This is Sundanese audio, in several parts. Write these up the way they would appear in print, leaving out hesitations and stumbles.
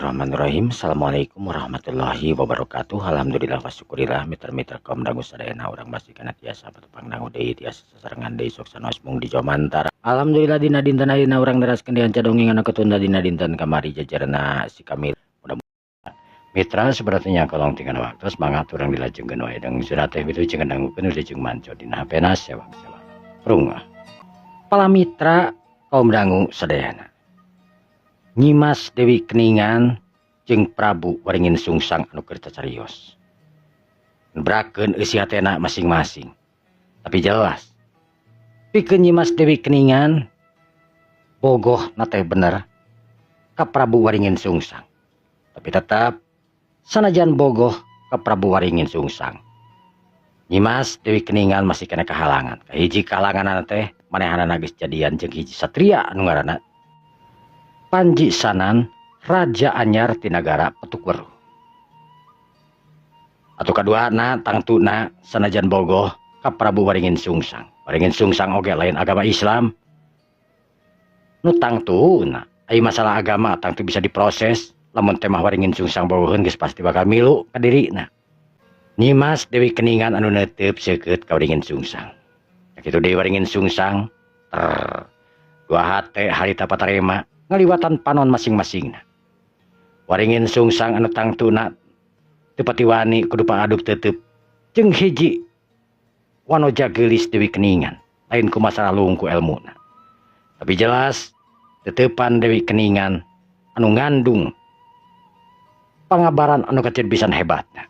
Bismillahirrahmanirrahim. Assalamualaikum warahmatullahi wabarakatuh. Alhamdulillah wa syukurillah mitra-mitra kaum dangu sadayana urang basi kana tiasa patepang dangu deui tiasa sasarengan deui sok sanoes mung di Jomantara. Alhamdulillah dina dinten ayeuna urang neraskeun dianca dongeng anu ketunda dina dinten kamari jajarna si Kamil. Mitra sebenarnya kolong tinggal waktu semangat urang dilajengkeun wae deung surat teh wilujeng dangukeun wilujeng manco dina hapena sewak-sewak. Runga. Para mitra kaum dangu sadayana. Nyimas Dewi Keningan jeung Prabu Waringin Sungsang anu keur carios. Brakeun eusi hatena masing-masing. Tapi jelas pikeun Nyimas Dewi Keningan bogoh na teh bener ka Prabu Waringin Sungsang. Tapi tetap sanajan bogoh ka Prabu Waringin Sungsang, Nyimas Dewi Keningan masih kena kehalangan. Hiji kahalangan teh manehanana geus jadian jeung hiji satria anu ngaranna Panji Sanan, Raja Anyar ti nagara Petukweruh. Atu kaduana tangtuna sanajan bogoh ka Prabu Waringin Sungsang. Waringin Sungsang oge lain agama Islam. Nu tangtuna aya masalah agama tangtu bisa diproses, lamun teh mah Waringin Sungsang bogoheun geus pasti bakal milu ka dirina. Nyimas Dewi Keningan anu neuteub seukeut ka Waringin Sungsang. Sakitu deui Waringin Sungsang dua hate harita patarema ngaliwatan panon masing-masingna. Waringin Sungsang anu tangtuna teu pati wani kudu paaduk teuteup jeung hiji wanoja geulis Dewi Keningan lain ku masalah lungku elmuna. Tapi jelas teuteupan Dewi Keningan anu ngandung pangabaran anu kecil pisan hebatna.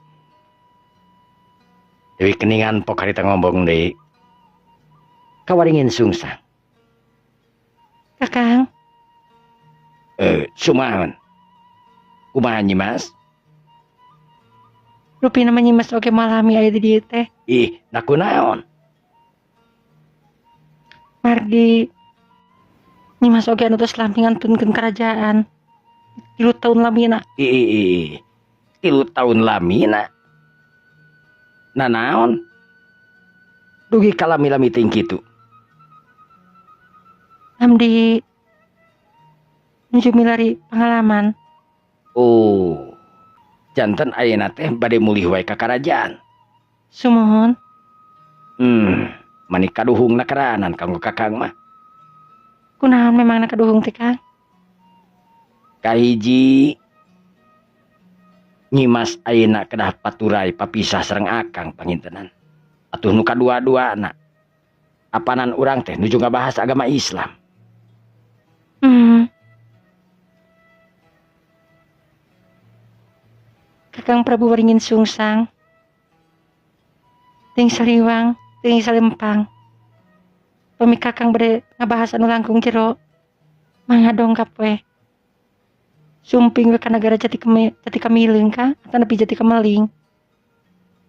Dewi Keningan pok harita ngomong deui ka Waringin Sungsang. Kakang, Sumahan. Kumaha Nyimas? rupi nama Nyimas oge malami aya di dieu teh. Ih, nakunaon? Margi Nyimas oge anu tos lampingan tunkeun kerajaan. 3 tahun lamina. Ih, 3 tahun lamina. Nanaon? Dugi kalami-lami ting kitu. Amdi nuju milari pengalaman. Oh. Janten ayeuna teh bade mulih wae ka karajaan. Sumohon. Mani kaduhungna karanan kanggo kakang mah. Kunaon memang na kaduhung teh Kang? Kahiji Nyimas ayeuna kedah paturai papisah sareng akang pangintenan. Atuh nu kadua-duana apanan urang teh nuju ngabahas agama Islam. Kakang Prabu Waringin Sungsang ting saliwang ting salempang pami kakang bade ngabahas anu langkung jero mangga dongkap we sumping we ka nagara jati kamileung ka atau nepi jati kameling.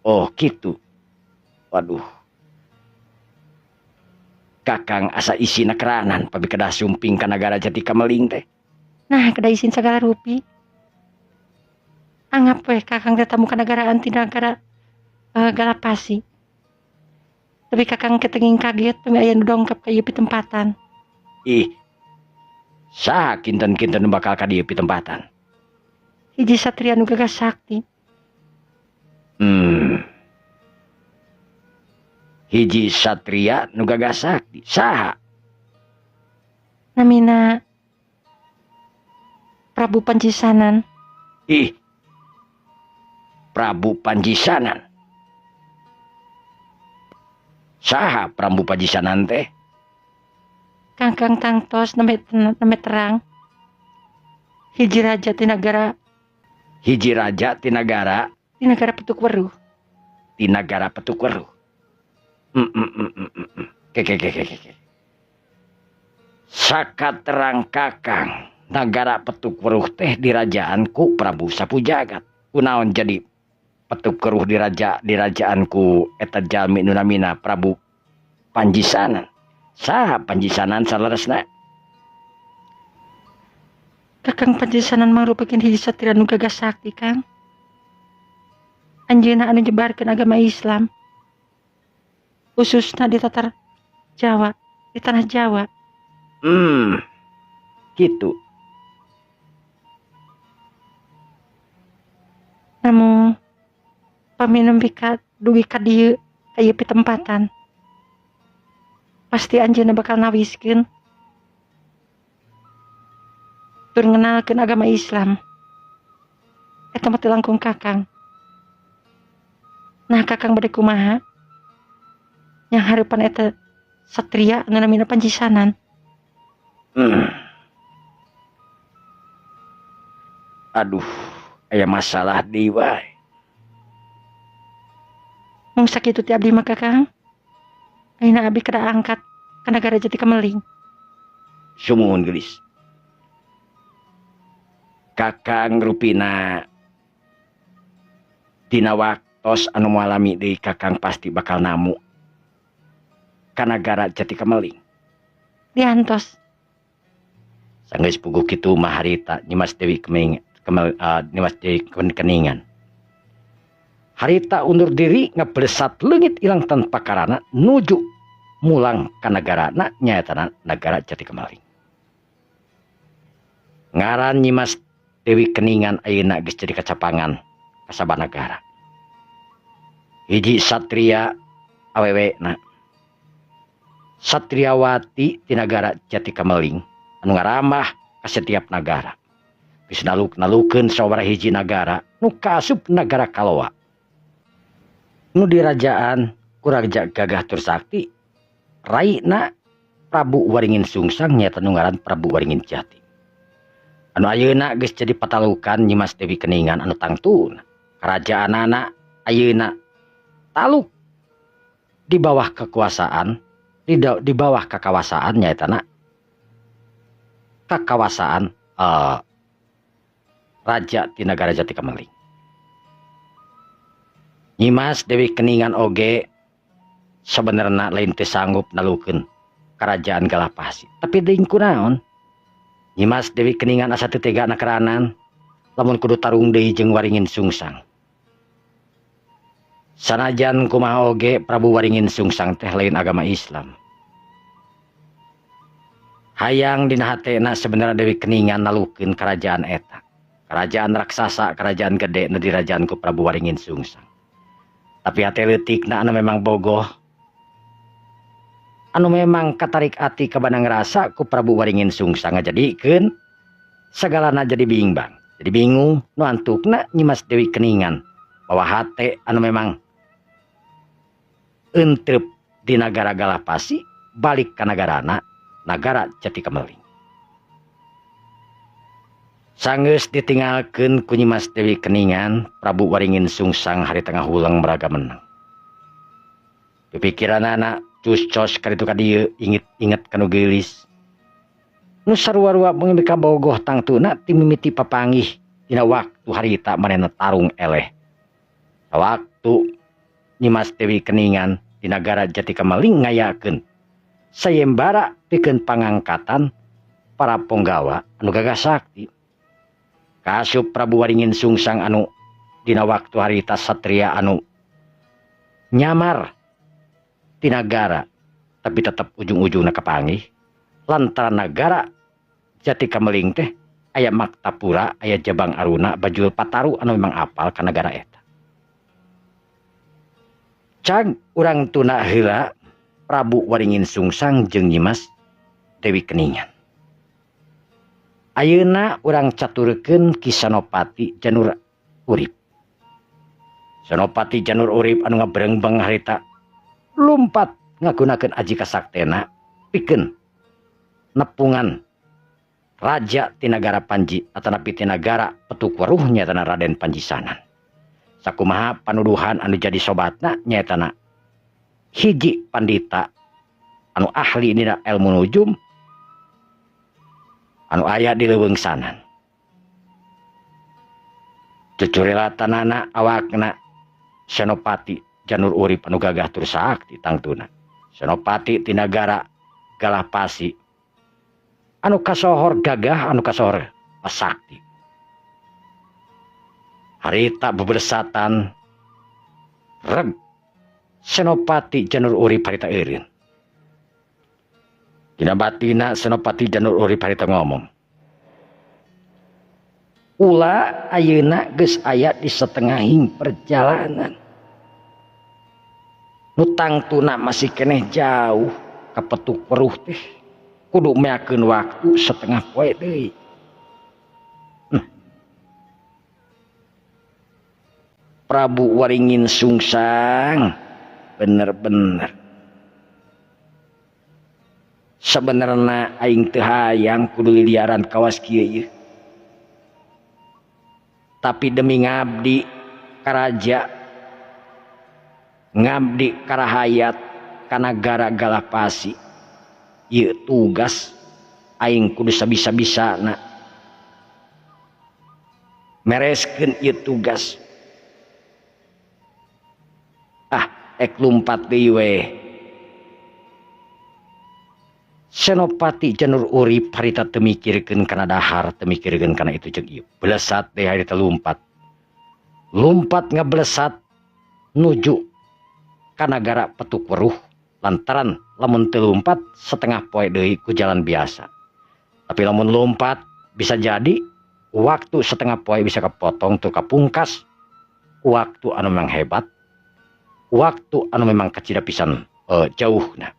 Oh gitu. Waduh. Kakang asa isina keranan pami kedah sumping ka nagara jati kameling teh. Nah kedah isin sagala rupi. Anggap we kakang tetamu ka nagaraan ti nagara Galapasi. Tapi kakang ketenging kaget pami aya nu dongkap ka ieu pitempatan. Ih. Saha kinten-kinten nu bakal ka dieu pitempatan? Hiji satria nu gagah sakti. Hiji satria nu gagah sakti. Saha? Namina Prabu Panji Sanan. Ih. Prabu Panji Sanan. Saha Prabu Panji Sanan teh? Kangkang tangtos name terang. Hiji raja ti nagara Petukweruh. Ti nagara Petukweruh. Sakaterang kakang nagara Petukweruh teh dirajaanku Prabu Sapujagat. Kunaon jadi Petukweruh dirajaanku eta jalmi nu namina Prabu Panji Sanan. Saha Panji Sanan saleresna? Kakang Panji Sanan mangrupakeun hiji satria nu gagah sakti Kang. Anjeunna anu nyebarkeun agama Islam. Khususna di tatar Jawa, di tanah Jawa. Gitu. namun paminum bikat dugi ka dieu kayu pitempatan pasti anjeunna bakal nawiskeun tur ngenalkeun agama Islam eta mah teu langkung kakang. Nah kakang bade kumaha yang hareupan eta satria anu namina Panjisanan. Aduh, aya masalah deui wae. Mung sakitu ti abdi mah kakang ayeuna abdi kada angkat ka nagara Jati Kameling. Sumuhun geulis. Kakang rupina dina waktos anu moalami deui kakang pasti bakal namu ka nagara Jati Kameling. Diantos Sanggeus puguh kitu mah harita Nyimas Dewi Nyimas Dewi Keningan. Harita undur diri ngablesat leungit ilang tanpa karana nuju mulang ka nagarana nyaetana nagara Jati Kameling. Ngaran Nyimas Dewi Keningan ayeuna geus jadi kacapangan ka sabanagara. Hiji satria awewena satriawati di nagara Jati Kameling anu ngaramah ka setiap nagara. Geus naluk-nalukeun sababaraha hiji nagara nu kaasup nagara Kalowa. Nu dirajaan ku Raja Gagah Tursakti raina Prabu Waringin Sungsang nyaeta nu ngaran Prabu Waringin Jati. Anu ayeuna geus jadi patalukan Nyimas Dewi Keningan anu tangtuna. Kerajaanana ayeuna taluk di bawah kekuasaan di bawah kekawasaan nyaetana kekawasaan Raja di nagara Jati Kameling. Nyimas Dewi Keningan oge sebenarnya lain teu sanggup nalukeun kerajaan Galapasi. Tapi deing kunaon? Nyimas Dewi Keningan asa teu tega nakeranan lamun kudu tarung deui jeung Waringin Sungsang. Sanajan kumaha oge Prabu Waringin Sungsang teh lain agama Islam. Hayang dina hatena sebenarnya Dewi Keningan nalukeun kerajaan eta. Kerajaan raksasa, kerajaan gede nu dirajaan ku Prabu Waringin Sungsang. Tapi hate leutikna anu memang bogoh. Anu memang katarik ati kabanang rasa ku Prabu Waringin Sungsang ngajadikeun sagalana jadi bimbang. Jadi bingung nu antukna Nyimas Dewi Keningan bahwa hate anu memang entrep di nagara Galapasi balik ka nagarana nagara Jati Kameling. Sanggeus ditinggalkeun ku Nyimas Dewi Keningan, Prabu Waringin Sungsang hari tengah hulang meraga menang. Pipikiranana cus-cos kaditu ka dieu inget kanu geulis. Nu sarua-rua beungeun ka bogoh tangtuna ti mimiti papanggih dina waktu harita manehna tarung eleh. Waktu Nyimas Dewi Keningan di nagara Jati Kameling ngayakeun sayembara pikeun pangangkatan para punggawa anu gagah sakti. Kaasup Prabu Waringin Sungsang anu dina waktu harita satria anu nyamar di nagara tapi tetap ujung-ujungna kapanggih lantaran nagara Jati Kameling teh aya Maktapura, aya Jabang Aruna, Bajul Pataru anu memang apal ka nagara eta. Cag urang tuna heula Prabu Waringin Sungsang jeung Nyimas Dewi Keningan. Ayeuna urang caturkeun ki Senopati Janur Urip. Senopati Janur Urip anu ngaberengbeng harita lumpat ngagunakeun aji kasaktena pikeun nepungan raja ti nagara Panji atanapi ti nagara Petukuruh nyatana Raden Panjisanan. Sakumaha panuduhan anu jadi sobatna nyatana hiji pandita anu ahli dina ilmu nujum anu aya di leuweung sanan. Cucurilatanana awakna Senopati Janur Urip anu gagah tur sakti tangtuna. Senopati ti nagara Galapasi anu kasohor gagah anu kasohor sakti. Harita bebersatan reg Senopati Janur Urip harita eureun. Dina batina Senopati Janur Urip harita ngomong. Ulah ayeuna geus aya di setengahing perjalanan. Nu tangtuna masih keneh jauh ka Petuk Weruh teh. Kudu meakeun waktu setengah poe deui. Prabu Waringin Sungsang bener-bener sebenarnya aing teu hayang kudu liliaran kawas kieu ieu. Tapi demi ngabdi ka raja, ngabdi ka rahayat ka nagara Galapasi, ieu tugas aing kudu sabisa-bisana mereskeun ieu tugas. Ek lumpat deui we. Senopati Janur Urip harita teu mikirkeun kana dahar, teu mikirkeun kana itu jeung ieu. Blesat deui harita lumpat. Lumpat ngablesat nuju ka nagara Petuk Weruh lantaran lamun teu lumpat setengah poe deui ku jalan biasa. Tapi lamun lumpat bisa jadi waktu setengah poe bisa kapotong tu kapungkas. Waktu anu memang hebat. Waktu anu memang kacida pisan jauhna.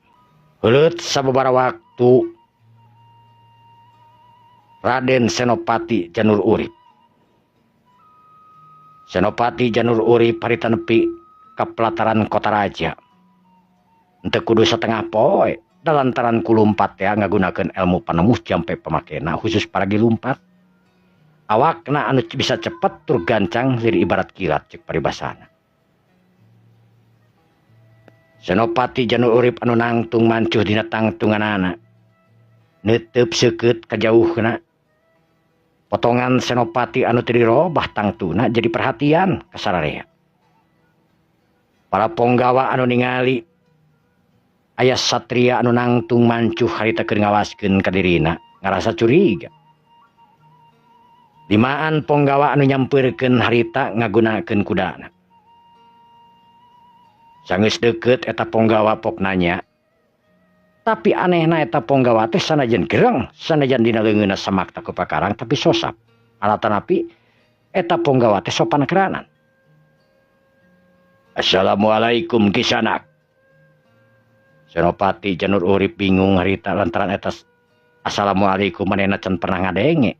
Heuleut sababaraha waktu Raden Senopati Janur Urip. Senopati Janur Urip harita nepi ka pelataran kota raja. Henteu kudu setengah poe dalantaran ku lumpat teh ngagunakeun ilmu panemuh jampe pamakena khusus paragi lumpat. Awakna anu bisa cepet tur gancang jadi ibarat kilat ceuk paribasana. Senopati Janur Urip anu nangtung mancuh dina tangtunganana neuteub seukeut ka jauhna. Potongan senopati anu teu dirobah tangtuna jadi perhatian ka sararea. Para ponggawa anu ningali aya satria anu nangtung mancuh harita keur ngawaskeun ka dirina ngarasa curiga. Limaan ponggawa anu nyampeurkeun harita ngagunakeun kudana. Sanggeus deukeut eta ponggawa pok nanya. Tapi anehna eta ponggawa teh sanajan gereng, sanajan dina leungeunna samakta ku pakarang tapi sosap. Alatanapi eta ponggawa teh sopan keranan. Assalamualaikum Kisanak. Senopati Janur Urip bingung harita lantaran eta assalamualaikum manehna can pernah ngadenge.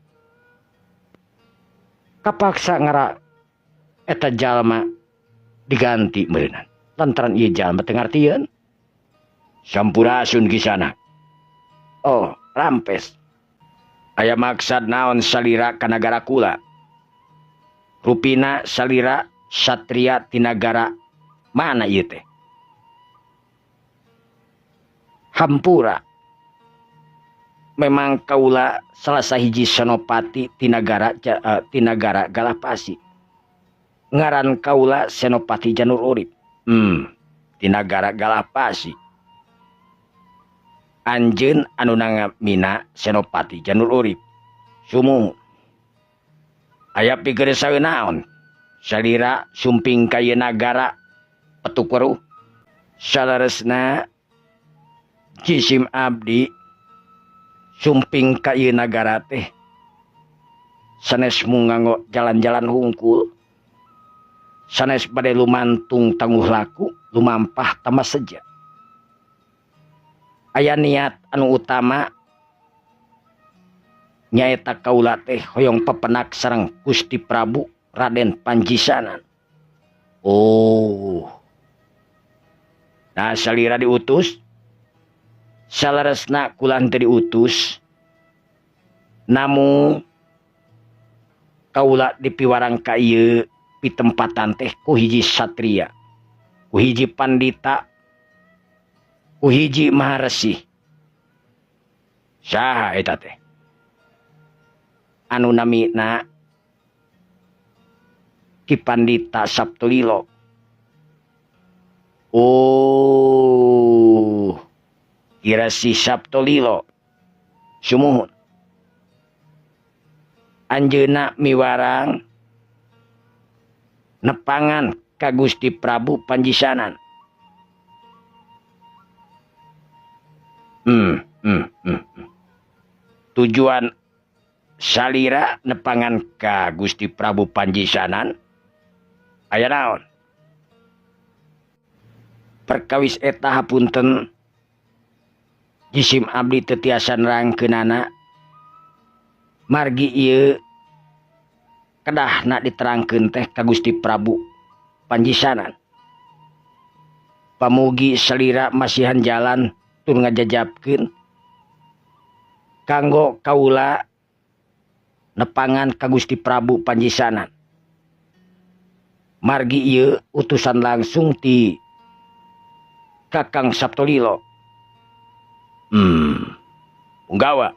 Kapaksa ngara eta jalma diganti meureunna. Lantaran ieu jalma teu ngartieun. Sampurasun Kisanak. Oh, rampes. Aya maksad naon salira ka nagara kula? Rupina salira satria ti nagara mana ieu teh? Hampura. Memang kaula salah sahiji senopati ti nagara Galapasi. Ngaran kaula Senopati Janur Urip. Di nagara Galapasi. Anjeun anu nangamina Senopati Janur Urip. Sumuhun. Aya pikeun saeu naon? Salira sumping ka ieu nagara Petuk Weruh. Salaresna jisim abdi sumping ka ieu nagara teh sanes munganggo jalan-jalan hungkul. Sanes bade lumantung tangguh laku, lumampah tambah seja. Aya niat anu utama nyaeta kaula teh hoyong pepenak sareng Gusti Prabu Raden Panjisanan. Oh. Nah salira diutus, salaresna kula teu diutus. Namun kaula dipiwarang ka ieu pitempatan teh ku hiji satria, ku hiji pandita, ku hiji maharesi. Saha eta teh? Anu namina Ki Pandita Sabtulilo. Oh, kira si Sabtulilo. Sumuhun. Anjeunna miwarang nepangan ka Gusti Prabu Panjisanan. Tujuan salira nepangan ka Gusti Prabu Panjisanan aya naon perkawis eta hapunten jisim abdi teu tiasa nerangkeunana margi ieu kedahna diterangkeun teh ka Gusti Prabu Panjisanan pamugi salira masihan jalan tur ngajajabkeun kanggo kaula nepangan ka Gusti Prabu Panjisanan margi ieu utusan langsung ti Kakang Saptolilo. Punggawa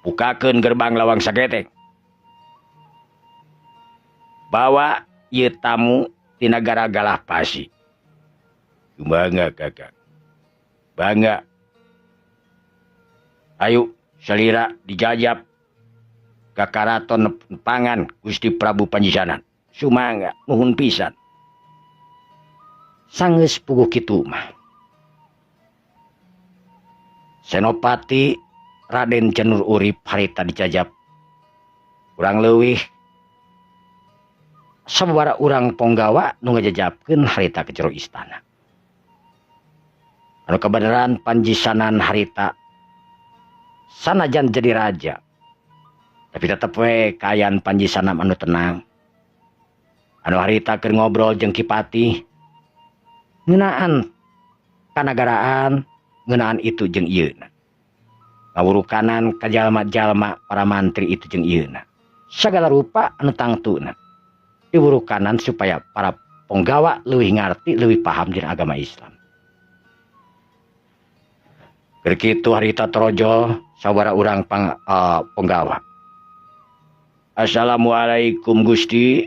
bukakeun gerbang lawang sagetek bawa ieu tamu ti nagara Galahpasi. Bangga Kakang, bangga. Ayo salira dijajab ka karaton nepangan Gusti Prabu Panjisanan. Sumangga nuhun pisan. Sanggeus puguh kitu mah Senopati Raden Janur Urip harita dijajab urang leuwih sababaraha urang Ponggawa nu ngajajabkeun harita ke jero istana. Anu kabeneran Panjisanan harita sanajan jadi raja tapi tetep we kaayaan Panjisanan anu tenang. Anu harita keur ngobrol jeung Kipati ngeunaan kanagaraan ngeunaan itu jeung ieuna. Ngawurukanan ka jalma-jalma para mantri itu jeung ieuna. Sagala rupa anu tangtuna diwurukanan supaya para Ponggawa leuwih ngarti leuwih paham dina agama Islam. Keur kitu harita trojol sabaraha urang Ponggawa. Assalamualaikum Gusti.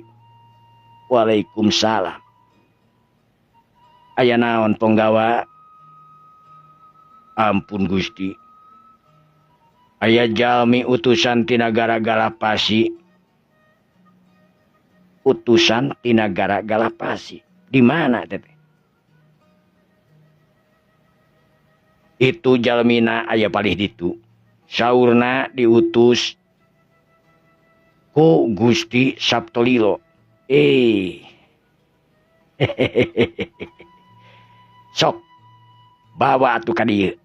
Waalaikumsalam. Aya naon Ponggawa? Ampun Gusti. Aya jalmi utusan ti nagara Galahpasi. Utusan ti nagara Galahpasi. Di mana teh? Itu jalmina aya palih ditu. Saurna diutus ku Gusti Saptolilo. Sok bawa atuh ka dieu.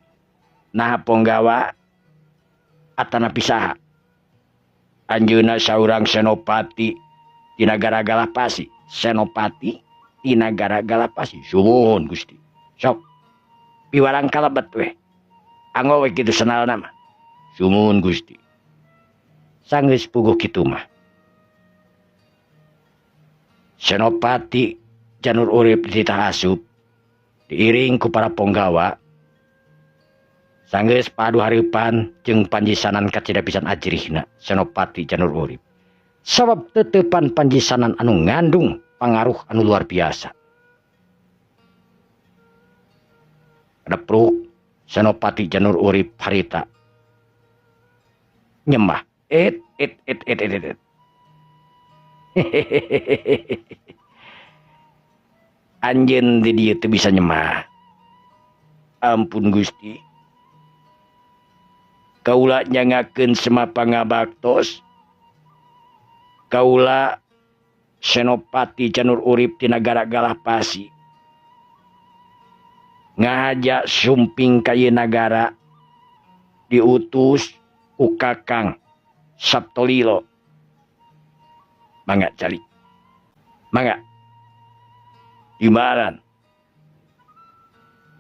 Nah Ponggawa atana pisaha. Anjeunna saurang senopati di nagara Galahpasi. Senopati di nagara Galahpasi. Suwun Gusti. Sok piwarang kalebet we. Anggo we kitu senalna mah. Sumun Gusti. Sanggeus puguh kitu mah. Senopati Janur Urip dititah asup diiring ku para Ponggawa sanggeus padu hareupan jeung Panjisanan kacida pisan ajrihna Senopati Janur Urip sabab teutepan Panjisanan anu ngandung pangaruh anu luar biasa. Depruk Senopati Janur Urip harita nyembah et anjeun di dieu teu bisa nyemah. Ampun Gusti. Kaula nyangakeun semapangabaktos. Kaula Senopati Janur Urip ti nagara Galahpasi. Ngahaja sumping ka ieu nagara diutus ku Kakang Saptolilo. Mangga cari. Mangga. Dimaran.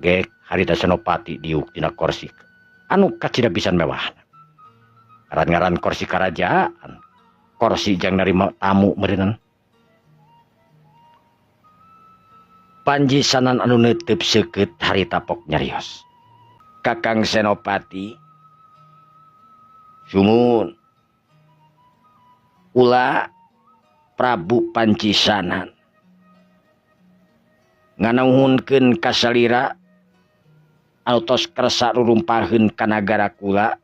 Gek harita Senopati diuk tina kursi. Anu kacida pisan mewah. Ngaran-ngaran kursi kerajaan. Kursi jang narima tamu meureunna. Panjisanan anu neuteub seukeut harita pok nyarios. Kakang Senopati. Sumun. Ulah Prabu Panjisanan nganauhunkeun ka salira anu tos kersa rurumpaheun ka nagara kula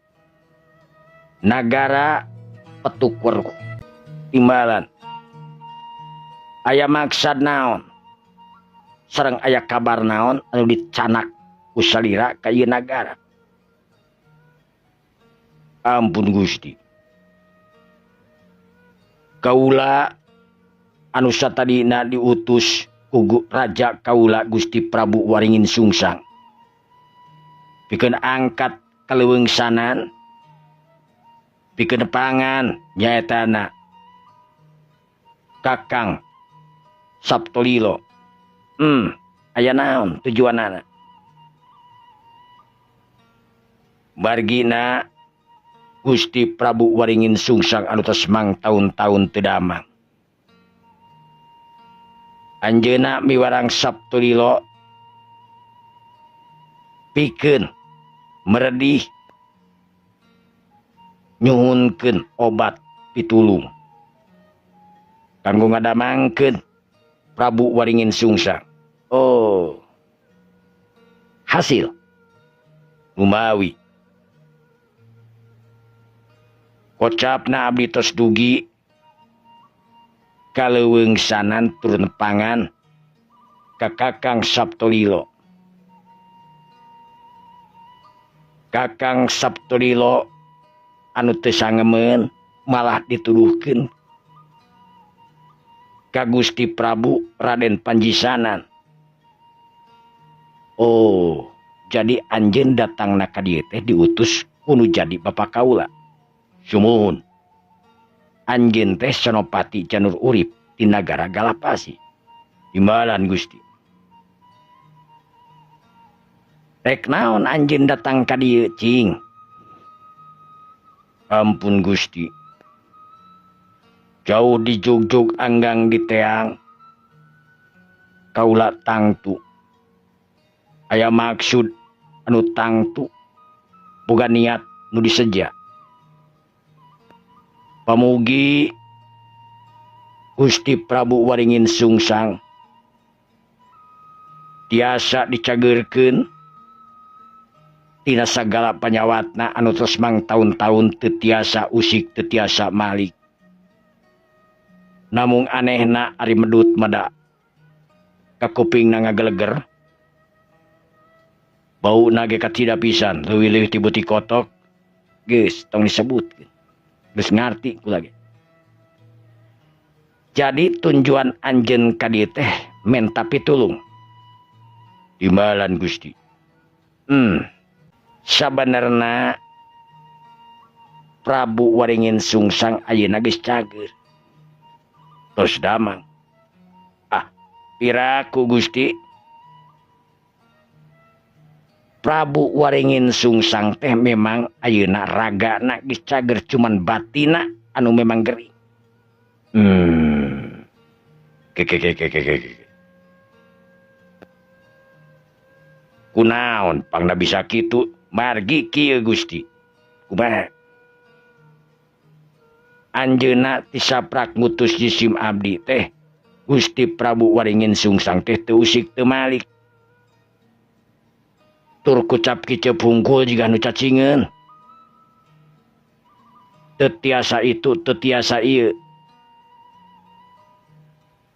nagara Petukur timbalan aya maksad naon sareng aya kabar naon anu dicanak ku salira ka ieu nagara. Ampun Gusti. Kaula anu satadina diutus ku Raja Kaula Gusti Prabu Waringin Sungsang. Pikeun angkat kaleuweungsanan, pikeun pangan nyaetana Kakang Saptolilo. Aya naon tujuanana? Margina Gusti Prabu Waringin Sungsang anu tos tahun-tahun teu damang. Anjeunna miwarang Saptolilo pikeun meredih nyuhunkeun obat pitulung kanggo ngadamangkeun Prabu Waringin Sungsang. Oh, hasil lumawi. Kocapna abdi tos dugi kaleuweungsanan turun pangan ka Kakang Saptolilo. Kakang Saptolilo anu teu sangemeun malah dituduhkeun ka Gusti Prabu Raden Panjisanan. Oh, jadi anjeun datangna ka dieu teh diutus kudu jadi bapak kaula. Sumuhun. Anjeun teh Senopati Janur Urip di nagara Galapasi. Imbalan Gusti. Rek naon anjeun datang ka dieu cing? Ampun Gusti. Jauh di jugjug anggang di teang. Kaula tangtu. Aya maksud anu tangtu. Boga niat nu diseja. Pamugi Gusti Prabu Waringin Sungsang tiasa dicageurkeun tina sagala panyawatna anu tos tahun-tahun teu tiasa usik teu tiasa malik. Namung anehna ari medut mada ka kupingna ngageleger. Bauna ge katida pisan leuwih-leuwih ti beuti kotok. Geus tong disebutkeun. Geus ngarti kula ge. Jadi tunjuan anjeun ka dieu teh menta pitulung. Timbalan Gusti. Sabenerna Prabu Waringin Sungsang ayeuna geus cager. Tos damang. Piraku Gusti. Prabu Waringin Sungsang teh memang ayeuna ragana geus cager cuman batina anu memang gering. Kunaon pangna bisa kitu? Margi kieu Gusti. Kumaha? Anjeunna tisaprak ngutus jisim abdi teh Gusti Prabu Waringin Sungsang teh teu usik teu malik. Tur kucap kiceu pungkul jiga nu cacingeun. Teu tiasa itu, teu tiasa ieu.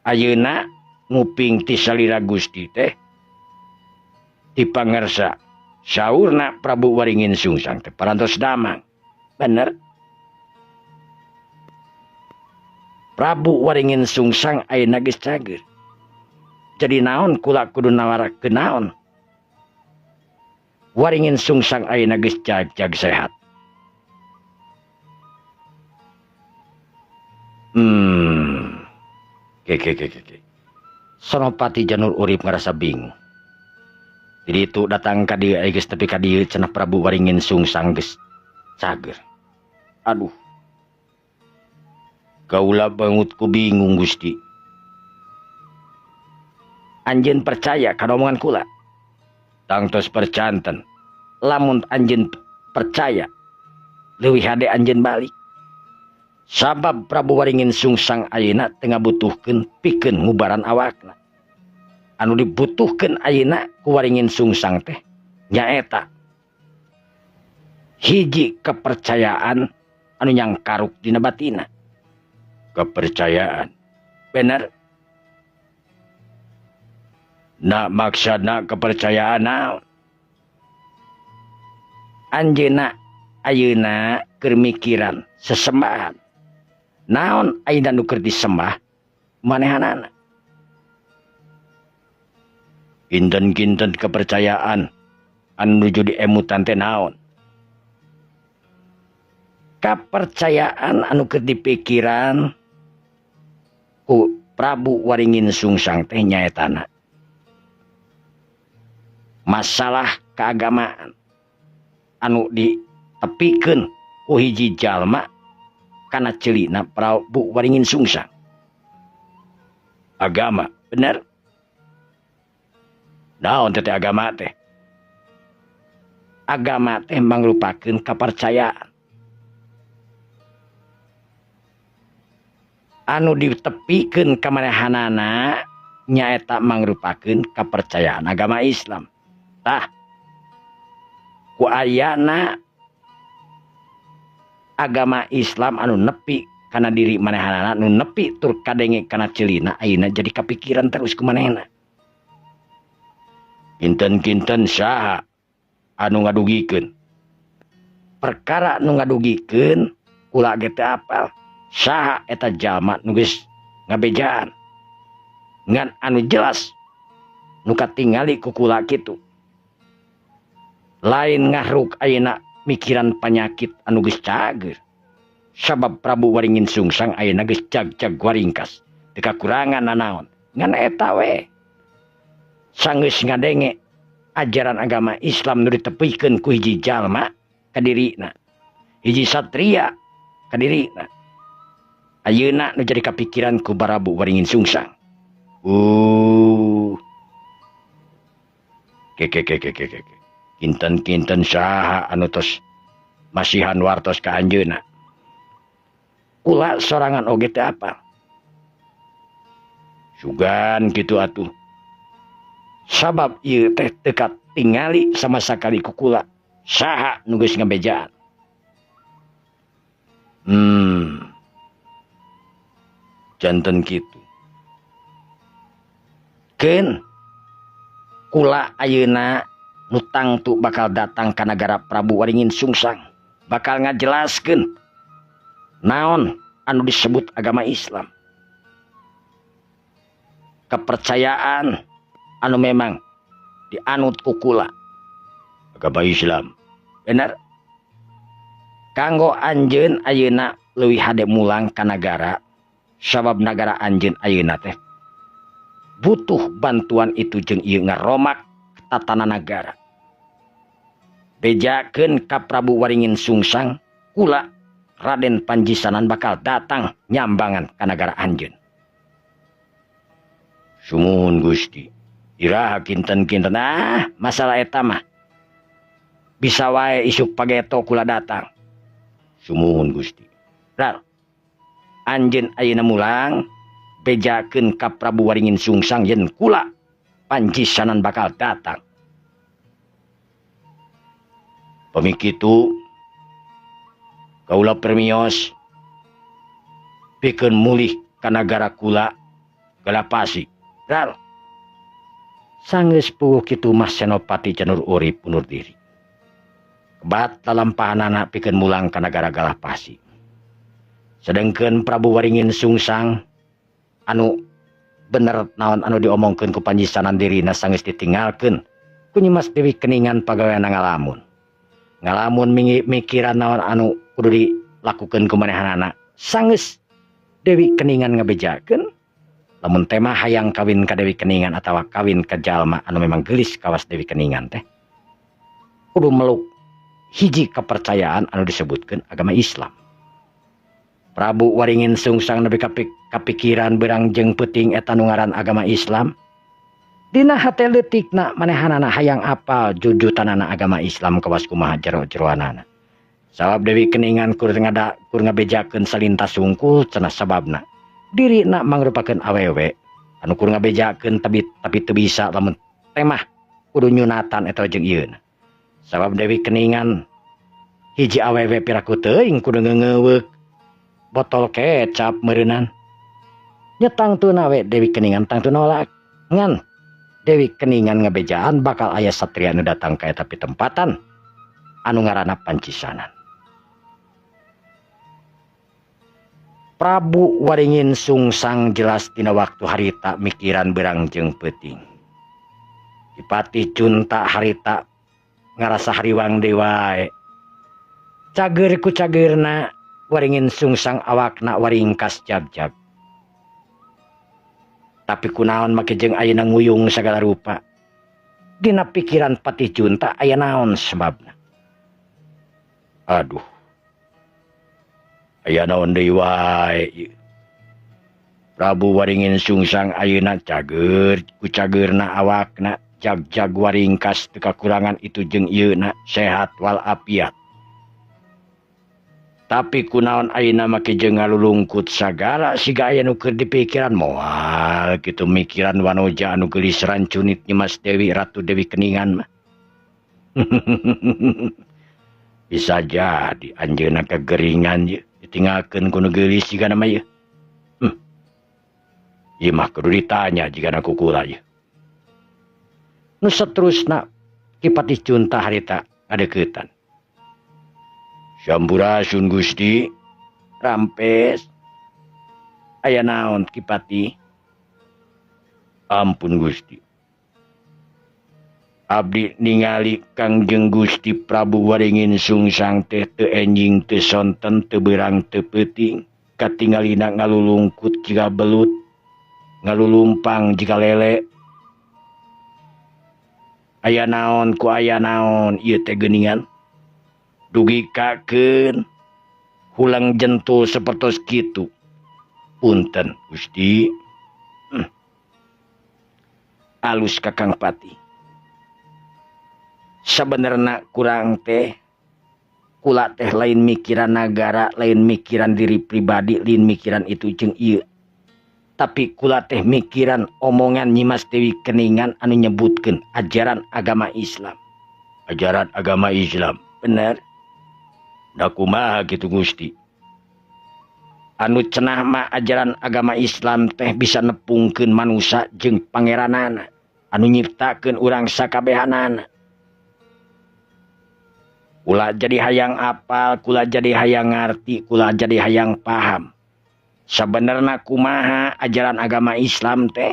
Ayeuna nguping ti salira Gusti teh dipangersa saurna Prabu Waringin Sungsang teh parantos damang. Bener. Prabu Waringin Sungsang ayeuna geus cager. Jadi naon kula kudu nawarakeun naon? Waringin Sungsang ayeuna geus jag sehat. Senopati Janur Urip ngerasa bingung. Jadi itu datang ka dieu geus tepi ka dieu cenah Prabu Waringin Sungsang geus cager. Aduh. Kaula banget ku bingung Gusti. Anjeun percaya kana omongan kula? Tangtos percanten. Lamun anjeun percaya, leuwih hade anjeun balik. Sabab Prabu Waringin Sungsang ayeuna teu ngabutuhkeun pikeun ngubaran awakna. Anu dibutuhkeun ayeuna ku Waringin Sungsang teh nyaeta hiji kepercayaan anu nyangkaruk dina batina. Kepercayaan. Bener. Na maksudna kepercayaan naon? Anjeunna ayeuna kermikiran sesembahan. Naon ayeuna nu keur disembah manehanana. Kinten-kinten kepercayaan anu nuju diemutan teh naon? Kapercayaan anu keur dipikiran ku Prabu Waringin Sungsang teh nyaetana masalah keagamaan anu ditepikeun ku hiji jalma kana ceulina Prabu Waringin Sungsang. Agama, bener? Naon teh agama teh? Agama teh mangrupakeun kapercayaan anu ditepikeun ka manehanana nyaeta mangrupakeun kapercayaan agama Islam. Tah ku ayana agama Islam anu nepi kana diri manehanana, anu nepi tur kadenge kana ceulina, ayeuna jadi kapikiran terus ku manehna. Kinten-kinten saha anu ngadugikeun? Perkara nu ngadugikeun kula ge teu apal. Saha eta jalma nu geus ngabejaan? Ngan anu jelas nu katingali ku kula kitu. Lain ngahruk ayeuna mikiran panyakit anu geus cager. Sabab Prabu Waringin Sungsang ayeuna geus jag-jag waringkas. Teu kakurangan nanaon. Ngan eta we. Sanggeus ngadenge ajaran agama Islam nu ditepikeun ku hiji jalma ka dirina, hiji satria ka dirina. Ayeuna nu jadi kapikiran ku Prabu Waringin Sungsang. Kinten-kinten saha anu tos masihan wartos ka anjeunna. Kula sorangan oge teu apal. Sugan kitu atuh. Sabab ieu teh teu katingali sama sakali ku kula. Saha nu geus ngabejaan? Janten kitu. Keun kula ayeuna nu tangtu bakal datang ka nagara Prabu Waringin Sungsang, bakal ngajelaskeun naon anu disebut agama Islam. Kepercayaan anu memang dianut ku kula agama Islam. Bener? Kanggo anjeun ayeuna leuwih hade mulang ka nagara, sabab nagara anjeun ayeuna teh butuh bantuan itu jeung ieu ngaromak tatana nagara. Bejakeun ka Prabu Waringin Sungsang, kula Raden Panjisanan bakal datang nyambangan ka nagara anjeun. Sumuhun Gusti. Iraha kinten-kinten masalah eta mah bisa wae isuk pageto kula datang. Sumuhun Gusti. Ral, anjeun ayeuna mulang bejakeun ka Prabu Waringin Sungsang yen kula Panjisanan bakal datang. Pamikitu kaula permios pikeun mulih ka nagara kula Galapasi. Ral, sanggeus puguh kitu mah Senopati Janur urip undur diri. Kebat lalampahanana pikeun mulang ka nagara Galapasi. Sedengkeun Prabu Waringin Sungsang anu bener naon anu diomongkeun ku Panjisanan dirina sanggeus ditinggalkeun ku Nyimas Dewi Keningan pagaweana ngalamun. Ngalamun mikiran naon anu kudu dilakukeun ku manehanana. Sanggeus Dewi Keningan ngabejakeun lamun tema hayang kawin ka Dewi Keningan atawa kawin ka jalma anu memang geulis kawas Dewi Keningan teh kudu meluk hiji kepercayaan anu disebutkeun agama Islam. Prabu Waringin Sungsang nepi kapikiran berang jeung peuting eta nu ngaran agama Islam. Dina hate leutikna manehanana hayang apal jujutanana agama Islam kawas kumaha jero-jeroanana. Sabab Dewi Keningan kur ngabejakeun salintas sungkul cenah sababna dirina mangrupakeun awewe anu kur ngabejakeun tapi teu bisa lamun temah kudu nyunatan eta jeung ieuna. Sabab Dewi Keningan hiji awewe piraku teuing kudu ngeuweuk botol kecap meureunnan. Nya tangtuna we Dewi Keningan tangtu nolak. Ngan Dewi Keningan ngabejaan bakal aya satria nu datang ka eta pitempatan anu ngaranna Panjisanan. Prabu waringin sungsang jelas tina waktu harita mikiran berang jeung peuting. Kipatih junta harita ngarasa hariwang dewa. Cager ku cagerna waringin sungsang awakna waringkas jab-jab. Tapi kunaon make jeung ayeuna nguyung sagala rupa. Dina pikiran Patih Junta aya naon sebabna. Aduh. Aya naon deui wae. Prabu waringin sungsang ayeuna cager ku cagerna awakna jag-jag waringkas teu kakurangan itu jeung ieuna sehat walafiat. Tapi kunaon ayeuna make jeung ngalulungkut sagala siga aya nu keur dipikiran moal kitu mikiran wanoja anu geulis rancunit Nyimas Dewi Ratu Dewi Keningan mah. Bisa jadi anjeunna kegeringan ye ditinggalkeun ku nu geulis sigana mah ye. Ieu mah kudu ditanya jigana ku kula ye. Nu saterusna Ki Patih Junta harita ngadeuketan. Sampurasun Gusti, rampes. Aya naon Ki Patih? Ampun Gusti. Abdi ningali Kangjeng Gusti Prabu waringin sungsang teh teu enjing teu sonten teu beurang teu peuting, katingalina ngalulungkut jiga belut, ngalulumpang jiga lele. Aya naon ku aya naon ieu teh geuningan? Dugi kakeun hulang jentul sapertos kitu. Punten Gusti. Alus Kakang Patih. Sabenerna kurang teh kula teh lain mikiran nagara, lain mikiran diri pribadi, lain mikiran itu jeung ieu. Tapi kula teh mikiran omongan Nyimas Dewi Keningan anu nyebutkeun ajaran agama Islam. Ajaran agama Islam, bener? Da kumaha kitu Gusti? Anu cenah mah ajaran agama Islam teh bisa nepungkeun manusia jeung pangeranana anu nyiptakeun urang sakabehanana. Kula jadi hayang apal, kula jadi hayang ngarti, kula jadi hayang paham. Sabenerna kumaha ajaran agama Islam teh?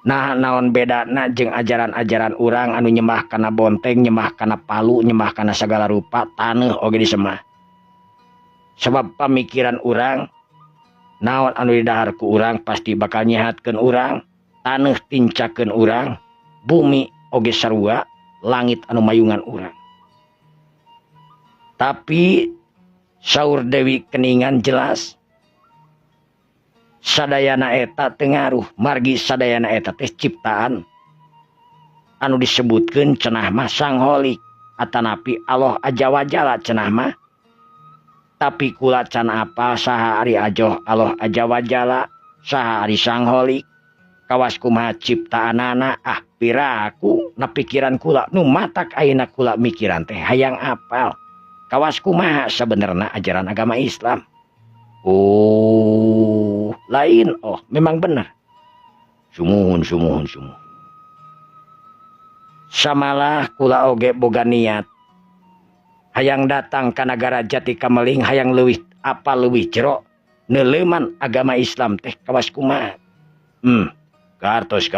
Nah naon bedana jeung ajaran-ajaran urang anu nyembah kana bonteng, nyembah kana palu, nyembah kana sagala rupa, taneuh oge disembah. Sebab pamikiran urang naon anu didahar ku urang pasti bakal nyehatkeun urang, taneuh tincakeun urang, bumi oge sarua, langit anu mayungan urang. Tapi saur Dewi Keningan jelas sadayana eta teu ngaruh, margi sadayana eta teh ciptaan anu disebutkeun cenah mah Sang Holik atanapi Allah Aja wa Jalla cenah mah. Tapi kula can apal saha ari ajoh Allah Aja wa Jalla, saha ari Sang Holik, kawas kumaha ciptaanana piraku na pikiran kula nu matak ayeuna kula mikiran teh hayang apal kawas kumaha sabenerna ajaran agama Islam. Oh, lain. Oh, memang benar. Sumuhun. Samalah kula oge boga niat hayang datang ka nagara Jati Kameling, hayang leuwih apa leuwih jero neuleuman agama Islam teh kawas kumaha. Kartos.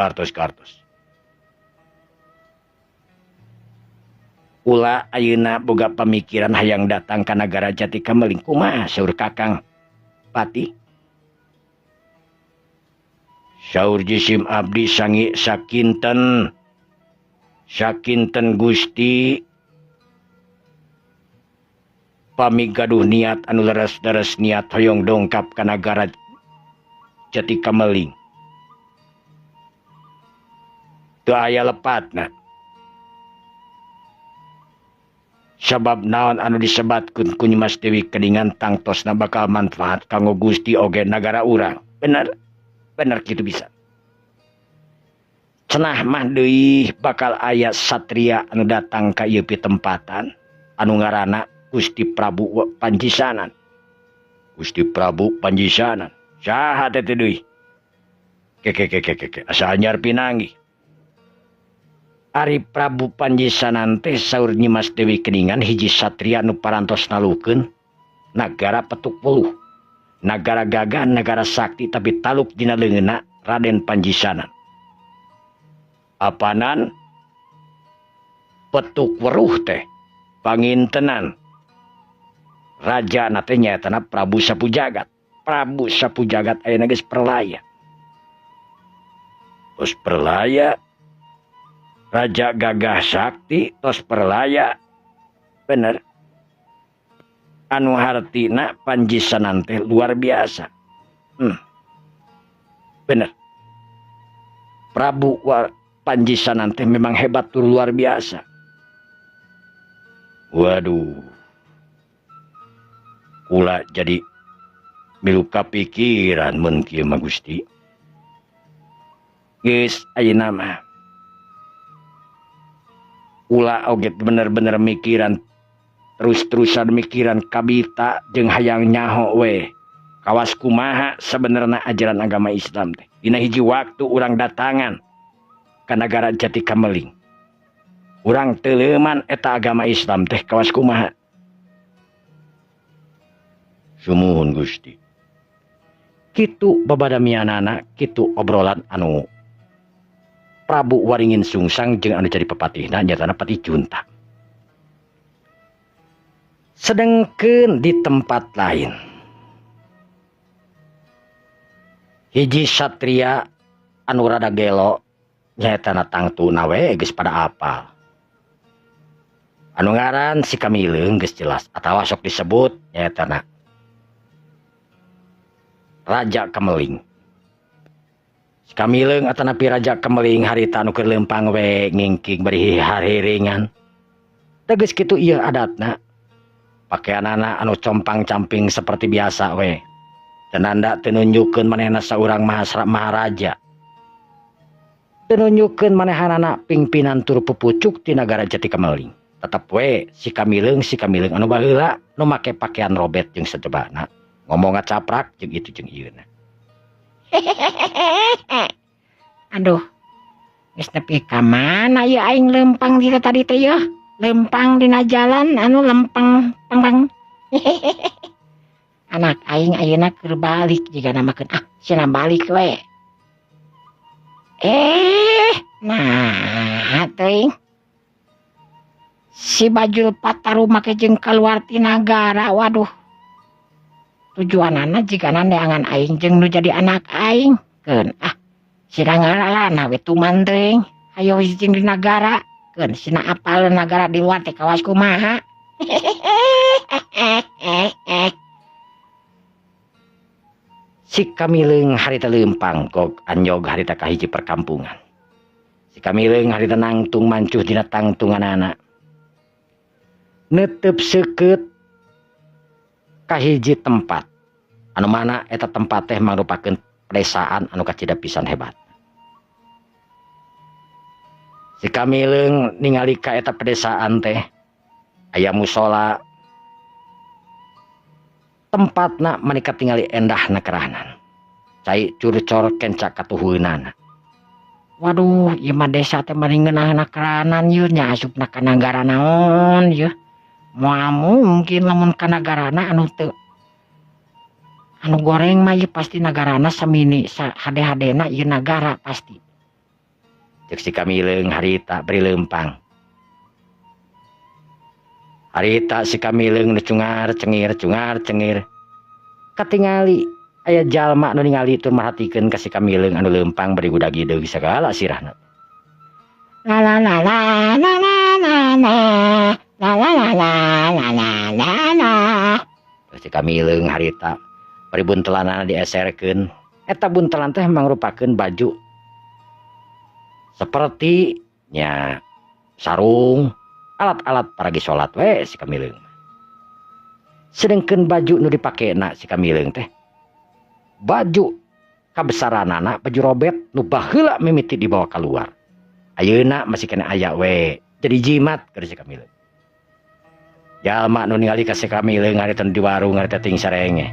Kula ayeuna boga pamikiran hayang datang ka nagara Jati Kameling, kumaha saur Kakang Patih? Saur jisim abdi sangi sakinten Gusti, pami gaduh niat anu leres-leres niat hoyong dongkap ka nagara Jati Kameling. Teu aya lepatna. Sabab naon anu disebatkeun ku Nyimas Dewi Keningan tangtosna bakal manfaat kanggo Gusti oge nagara urang. Bener kitu bisa. Cenah mah deui bakal aya satria anu datang ka ieu pitempatan anu ngaranna Gusti Prabu Panjisanan. Gusti Prabu Panjisanan. Saha teh deui? Ke asa anyar pinanggi. Ari Prabu Panjisanan teh saur Nyimas Dewi Keningan hiji satria nu parantos nalukeun Nagara petuk puluh. Nagara gagah, nagara sakti tapi taluk dina leungeunna Raden Panjisanan. Apanan petuk weruh teh pangintenan raja na teh nyaetana Prabu Sapujagat. Prabu Sapujagat ayeuna geus perlaya. Tos perlaya raja gagah sakti tos perlaya bener. Anu hartina Panjisanan teh luar biasa. Bener. Prabu Panjisanan teh memang hebat tur luar biasa. Waduh. Kula jadi milu kapikiran mun kieu mah Gusti. Geus ayeuna mah kula oge bener-bener mikiran terus-terusan mikiran kabita jeung hayang nyaho we. Kawas kumaha sebenarnya ajaran agama Islam teh. Dina hiji waktu urang datangan ka nagara Jati Kameling. Urang teleuman eta agama Islam teh kawas kumaha. Sumuhun Gusti. Kitu babadamianana, kitu obrolan anu Prabu Waringin Sungsang jeung anu jadi pepatihna nyatana Pati Junta. Sedengkeun di tempat lain hiji satria anu rada gelo nyaetana tangtuna we geus pada apal. Anu ngaran si Kamileung geus jelas atawa sok disebut nyaetana Raja Kameling. Si Kamileung atanapi Raja Kameling harita anu keur leumpang we ngingking bari hariringan. Da geus kitu ieu adatna. Pakaianana anu compang-camping seperti biasa we. Dan anda tenunjukkeun manehna saurang maharaja. Tenunjukkeun manehanana pingpinan tur pupucuk di nagara Jati Kameling. Tetep we si Kamileung anu baheula nu make pakaian robet jeung sajebana. Ngomong ngacaprak jeung itu jeung ieuna. Aduh. Geus nepi ka mana ieu aing lempang di tadi teh yeuh? Lempang dina jalan anu lempeng pang. Anak aing ayeuna keur balik jiga namakeun cenah balik we. Nah teuing. Si Bajul Pataru make jeung kaluar ti nagara. Waduh. Tujuanana jigana neangan aing jeung nu jadi anak aing. Keun sida ngalalana we tuman teuing. Hayo hiji di nagara. Keun sina apal nagara di luar teh kawas kumaha. Si Kamileung harita leumpang kok anyog harita ka hiji perkampungan. Si Kamileung harita nangtung mancuh dina tangtunganana. Neuteup seukeut ka hiji tempat. Anu mana eta tempat teh mangrupakeun pedesaan anu kacida pisan hebat. Si Kamileung ningali ka eta pedesaan teh aya musola. Tempatna manika tingali endahna kerahanan. Cai curcor kenca katuhueunana. Waduh, ieu mah desa teh mari ngeunahna kerahanan ieu nya asupna ka nagara naon ieu. Moal mungkin lamun ka nagarana anu teu anu goreng mah ieu pasti nagarana samini hade-hadena ieu nagara pasti. Cek si Kamileung harita beri leumpang. Harita si Kamileung nu cungar cengir. Katingali aya jalma nu ningali teu marhatikeun ka si Kamileung anu leumpang bari budak deui sagala sirahna. La la la la la la la la la la la la la la la. Si Kamileung harita bari buntelanana dieserkeun. Eta buntelan teh mangrupakeun baju seperti nya sarung, alat-alat paragi salat we si Kamileung. Sedengkeun baju nu dipakena si Kamileung teh baju kabesaranana baju robet nu baheula mimiti dibawa keluar. Ayeuna masih kena aya we jadi jimat keur si Kamileung. Jalma nu ningali ka si Kamileung harita di warung harita ting sarenge.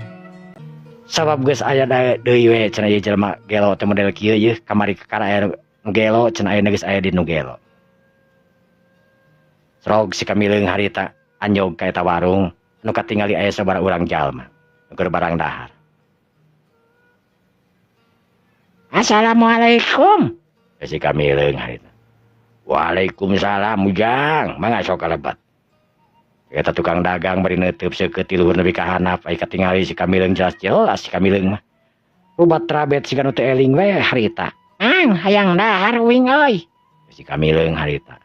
Sabab geus aya deui we cenah ieu jelema gelo teh model kieu yeuh kamari kakara aya nu gelo cenah ayeuna geus aya di nu gelo. Srog si Kamileung harita anyog ka eta warung nu katingali aya sabaraha urang jalma keur barang dahar. Assalamualaikum. Si Kamileung harita. Waalaikumsalam Ujang, mangga sok kalebat. Eta tukang dagang bari neuteub seukeut ti luhur nepi ka handap aya katingali si Kamileung jelas si Kamileung mah. Rubat rabet siga nu teu eling we harita. Hayang dahar uing euy. Si Kamileung harita.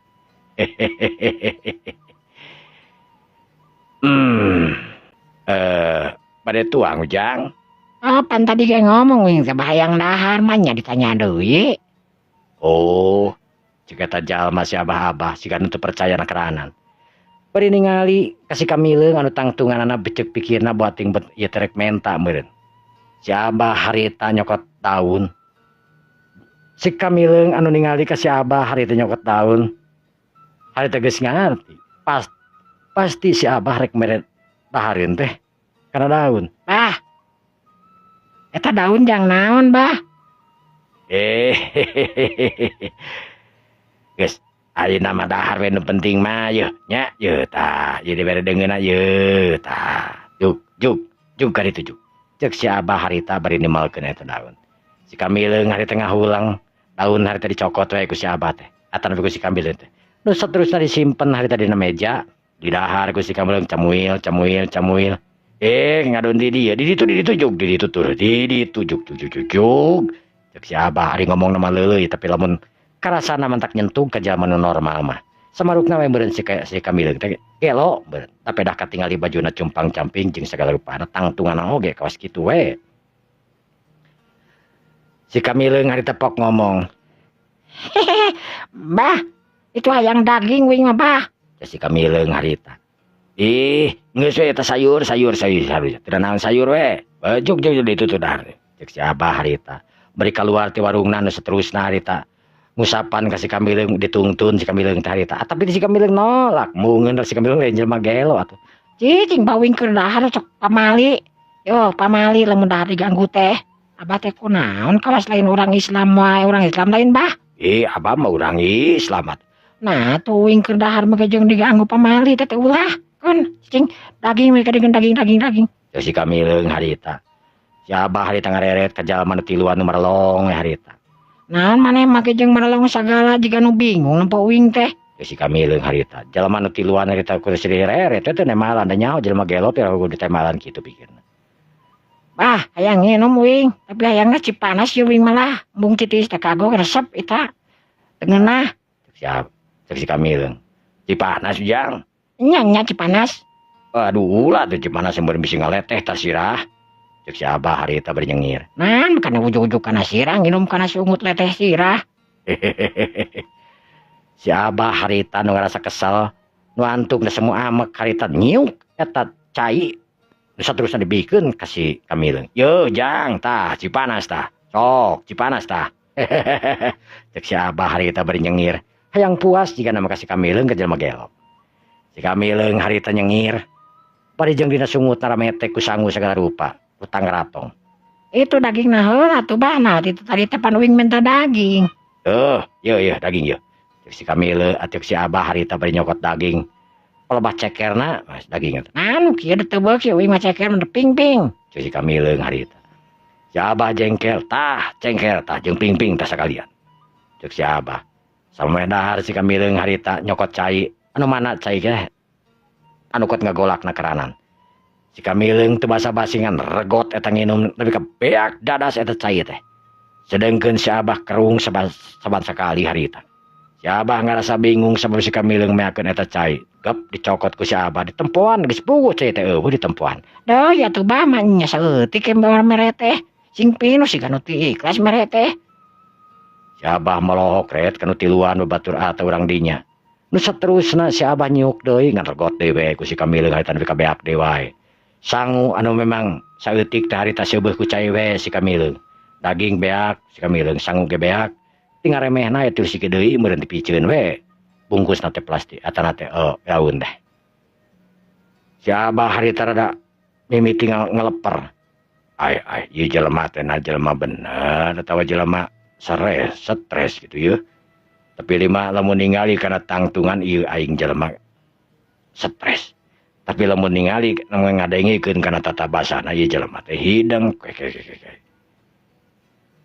Pada tuang Ujang. Pan tadi kayak ngomong wing hayang dahar mah nya ditanya deui. Oh, jika tajal masih abah-abah, jika nu teu percaya na keranan. Bari ningali kasih Kamileung anu tangtunganana becek pikirna buat ting ieu terek menta meureun. Si abah harita nyokot daun. Si Kamileung anu ningali kasih abah harita nyokot daun. Harita geus ngarti. Pasti si abah rek mere dahareun teh kana daun. Bah. Eta daun jang naon, Bah? Geus ayeuna mah dahar we nu penting mah yeuh nya yeuh tah ieu dibere deungeunna yeuh tah juk ka ditu juk ceuk si abah harita bari nimelkeun eta daun. Si Kamileung harita ngahulang daun harita dicokot we ku si abah teh atan ku si Kamileung teh nu saterusna disimpen harita dina meja di dahar ku si Kamileung camuil ngadon di dieu di ditu juk ceuk si abah ari ngomong nama leuleuy tapi lamun karasana mentak nyentuh ka jalma nu normal mah samarukna we meureun si Kamileung teh gelo beureun tapi dah katingali bajuna cumpang-camping jeung sagala rupana tangtunganna oge kawas kitu we. Si Kamileung harita pok ngomong. Bah, itu hayang daging wing mah, Bah. Si Kamileung harita. Geus we eta sayur. Teu naon sayur we. Juk ditu tuh dahar. Ceuk si abah harita. Bari kaluar ti warungna nu saterusna harita. Ngusapan ka si Kamileung ditungtun si Kamileung teh harita. Tapi si Kamileung nolak. Mungeun si Kamileung lain jelema gelo atuh. Cicing bawing keur dahar cok pamali. Yo, pamali lamun dahar diganggu teh. Abah teh kunaon kawas lain orang Islam wae, orang Islam lain, Bah. Abah mah urang Islam. Nah, tuh wing keur dahar mah jeung diganggu pamali teh ulah. Kun cicing daging we kadang daging. Ya si Kamileung harita. Si abah harita ngareret ka jalma nu tiluan nu marelong harita. Naon maneh make jeung marelong sagala jiga nu bingung nempo uing teh. Ya si Kamileung harita. Jalma nu tiluan harita kudu direret teh nemalan da nyaho jelema gelo teh kudu ditemalan kitu pikirna. Bah, hayang nginum wing, tapi hayangna cipanas ye wing malah. Mung titis teh kagok resep eta. Dengeunah. Siap. Cek si Kamileung. Cipanas Ujang. Nya cipanas. Aduh ulah tuh cipanas yang bisi ngaleteh tah sirah. Cek si abah harita bari nyengir. Nah, kana ujug-ujug kana sirah nginum kana sungut leteh sirah. Si abah harita nu ngarasa kesel, nu antuk da semu amek harita nyiuk eta cai. Nu saterusna dibikeun ka si Kamileung. Yeuh Jang tah cipanas tah. Sok cipanas tah. Cek si abah harita bari nyengir. Hayang puas jika nama kasih Kamileung ke jelema gelo. Si Kamileung harita nyengir. Bari jeung dina sungut rametek ku sangu sagala rupa. Utang ratong. Itu daging nah heula atuh Bah. Nah, itu tadi teh pan uing minta daging. Yeuh daging yeuh. Cek si Kamileung atuh si abah harita bari nyokot daging. Pelebah cekerna mas daging eta. Anu kieu teu beuk si uing mah ceker mah ping-ping. Cek si Kamileung harita. Si abah cengker tah jeung ping-ping tah sakalian. Cek si abah. Sampai dahar si Kamileung harita nyokot cai. Anu mana cai ge? Anu kot ngagolakna keranan. Si Kamileung teu basa-basingan regot eta nginum nepi ka beak dadas eta cai teh. Sedengkeun si abah kerung saban sakali harita. Si abah ngarasa bingung sabab si Kamileung meakeun eta cai. Gep dicokot ku si abah ditempoan geus puguh cai teh eueuh ditempoan. Duh ya tuh Bah mah nya saeutik mere teh. Sing pinu siga nu ti ikhlas mere teh. Si abah melohok ret kanu tiluan babatur ata urang dinya. Nu saterusna si abah nyiuk deui ngan regot deui ku si Kamileung harita nepi ka beak deui wae. Sangu anu memang saeutik teh harita seubeuh ku cai we si Kamileung. Daging beak si Kamileung sangu ge beak. Tinggal remehna eta si deui meureun dipicieun we. Bungkusna teh plastik atana teh daun teh. Si abah harita rada mimiti ngeleper. Ai ieu jelema teh na jelema bener atawa jelema stres gitu ya. Tapi lamun ningali kana tangtungan ieu aing jelema stres. Tapi lamun ningali ngadengikeun kana tata basana ieu jelema teh hideng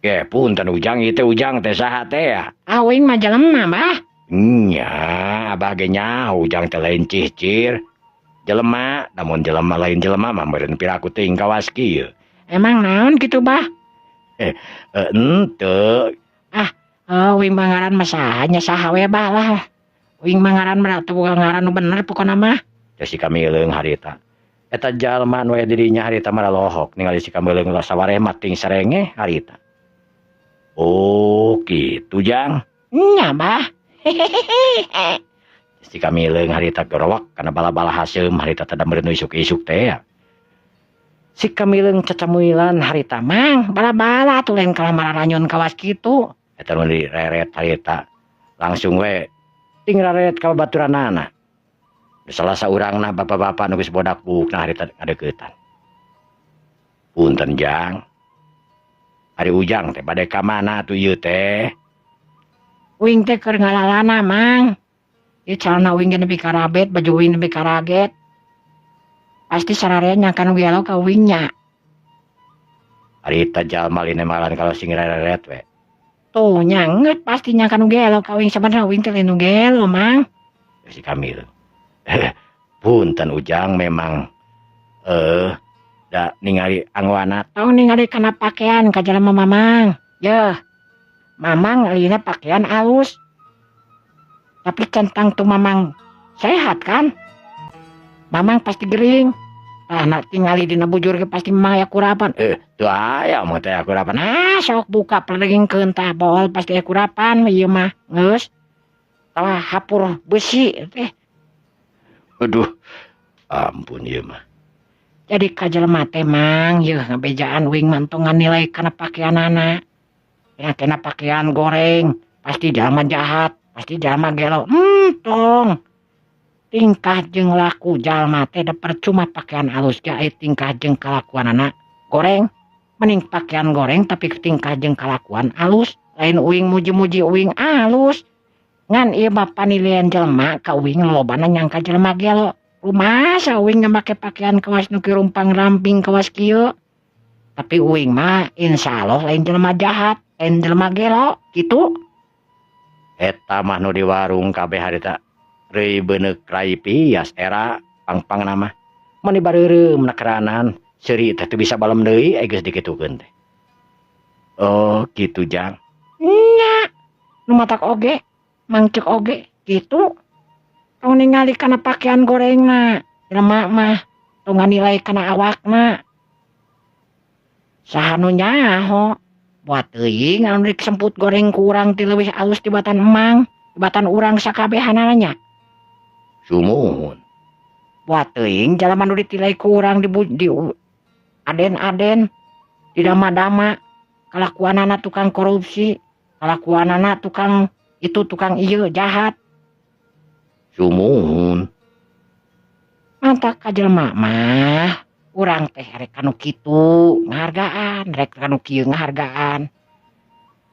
ke punten Ujang ieu teh Ujang teh saha teh ya? Awing mah jelema, Bah. Nya, abah ge nyaho Ujang teh lain cicir. Jelema, namun jelema lain jelema mah meureun piraku teuing kawas kieu. Emang naon gitu, Bah? Henteu. Wing mangaran mah saha we Bah lah. Wing mangaran mah teu ngaran nu bener pokona mah. Teh si Kamileung harita. Eta jalma nu aya dirinya harita mah lohok ningali si Kamileung sawareh mating sarenge harita. Oh, gitu Jang. Nya, Bah. Si Kamileung harita gerowak kana bala-bala haseum harita teh meureun isuk-isuk teh ya. Si Kamileung cacamuilan harita mang bala-bala tuh lain kalamar ranyun kawas kitu. Eta nu direret harita. Langsung we ting raret ka babaturanana. Salah saurangna bapak-bapak nu geus bodak bukna harita ngadeuketan. Punten Jang. Ari Ujang teh bade ka mana atuh ieu teh? Wing teh keur ngalalana mang. Ieu calana wing ge nepi karabet, baju wing nepi karaget. Pasti sararea nyangkan gelo ka wingnya. Harita jalma lina malan kalau sing raret we. Tuh nyanget pasti nyangkan gelo ka wing sebenarnya wing teh linu gelo mang. Si Kamil. Punten Ujang memang da ningali angwana. Tong ningali kana pakaian ka jalma mamang. Yeuh. Mamang alina pakaian alus. Tapi centang tuh mamang sehat kan? Mamang pasti gering. Anak tingali dina bujur ge pasti mamang aya kurapan. Tuh aya mah teh kurapan. Sok buka pelegengkeun tah bol pasti aya kurapan ieu mah. Geus. Tah hapur besi teh. Aduh. Ampun ieu mah. Jadi ka jelema teh mang yeuh ngabejaan wing mantongan nilai kana pakaianana. Ya kena pakaian goreng, pasti jalma jahat, pasti jalma gelo. Tong. Tingkah jeung laku jalma teh da percuma pakaian alus ge aya tingkah jeung kalakuanana goreng. Mending pakaian goreng tapi tingkah jeung kalakuan alus. Lain uing muji-muji uing alus. Ngan ieu mah panilaian jelema ka uing lolobana nyangka jelema gelo. Rumasa uing make pakaian kawas nu rumpang ramping kawas kieu. Tapi uing mah insyaallah lain jelema jahat. Jelema gelo gitu. Eta mah nu di warung kabeh harita reuy beuneuh rai pias era pangpang nama. Mun dibareureum nakeranan seuri teh teu bisa balem deui aya geus dikitukeun teh. Oh, gitu Jang. Nya, nu matak oge, mangcek oge gitu. Tong ningali kana pakaian gorengna, jelema mah tong nganilai kana awakna. Saha nu nyaho? Buat teuing anu disemput goreng kurang ti leuwih alus tibatan emang, tibatan urang sakabehanana nya. Sumuhun. Buat teuing jalma nu ditilai kurang di aden-aden, di dama-dama, kalakuanana tukang korupsi, kalakuanana tukang ieu jahat. Sumuhun. Mantak ka jelema mah. Urang teh rek anu kitu ngahargaan, rek anu kieu ngahargaan.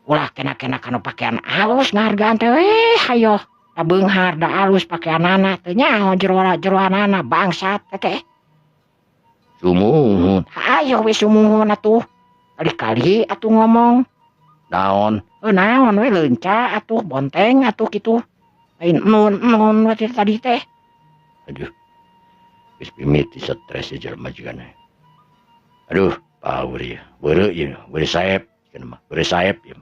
Ulah kena-kena kanu pakaian alus ngahargaan teh hayo tabeunghar da alus pakaianana teh nyaho jero-jeroanana bangsat teh. Sumuhun. Ayo we sumuhun atuh. Kali-kali atuh ngomong. Naon? Naon we leunca atuh bonteng atuh kitu. Lain nun tadi teh. Aduh. Geus mimiti stres jelema jigana. Aduh, paur ieu. Beureu ieu, beureu saep cenah mah. Beureu saep ieu.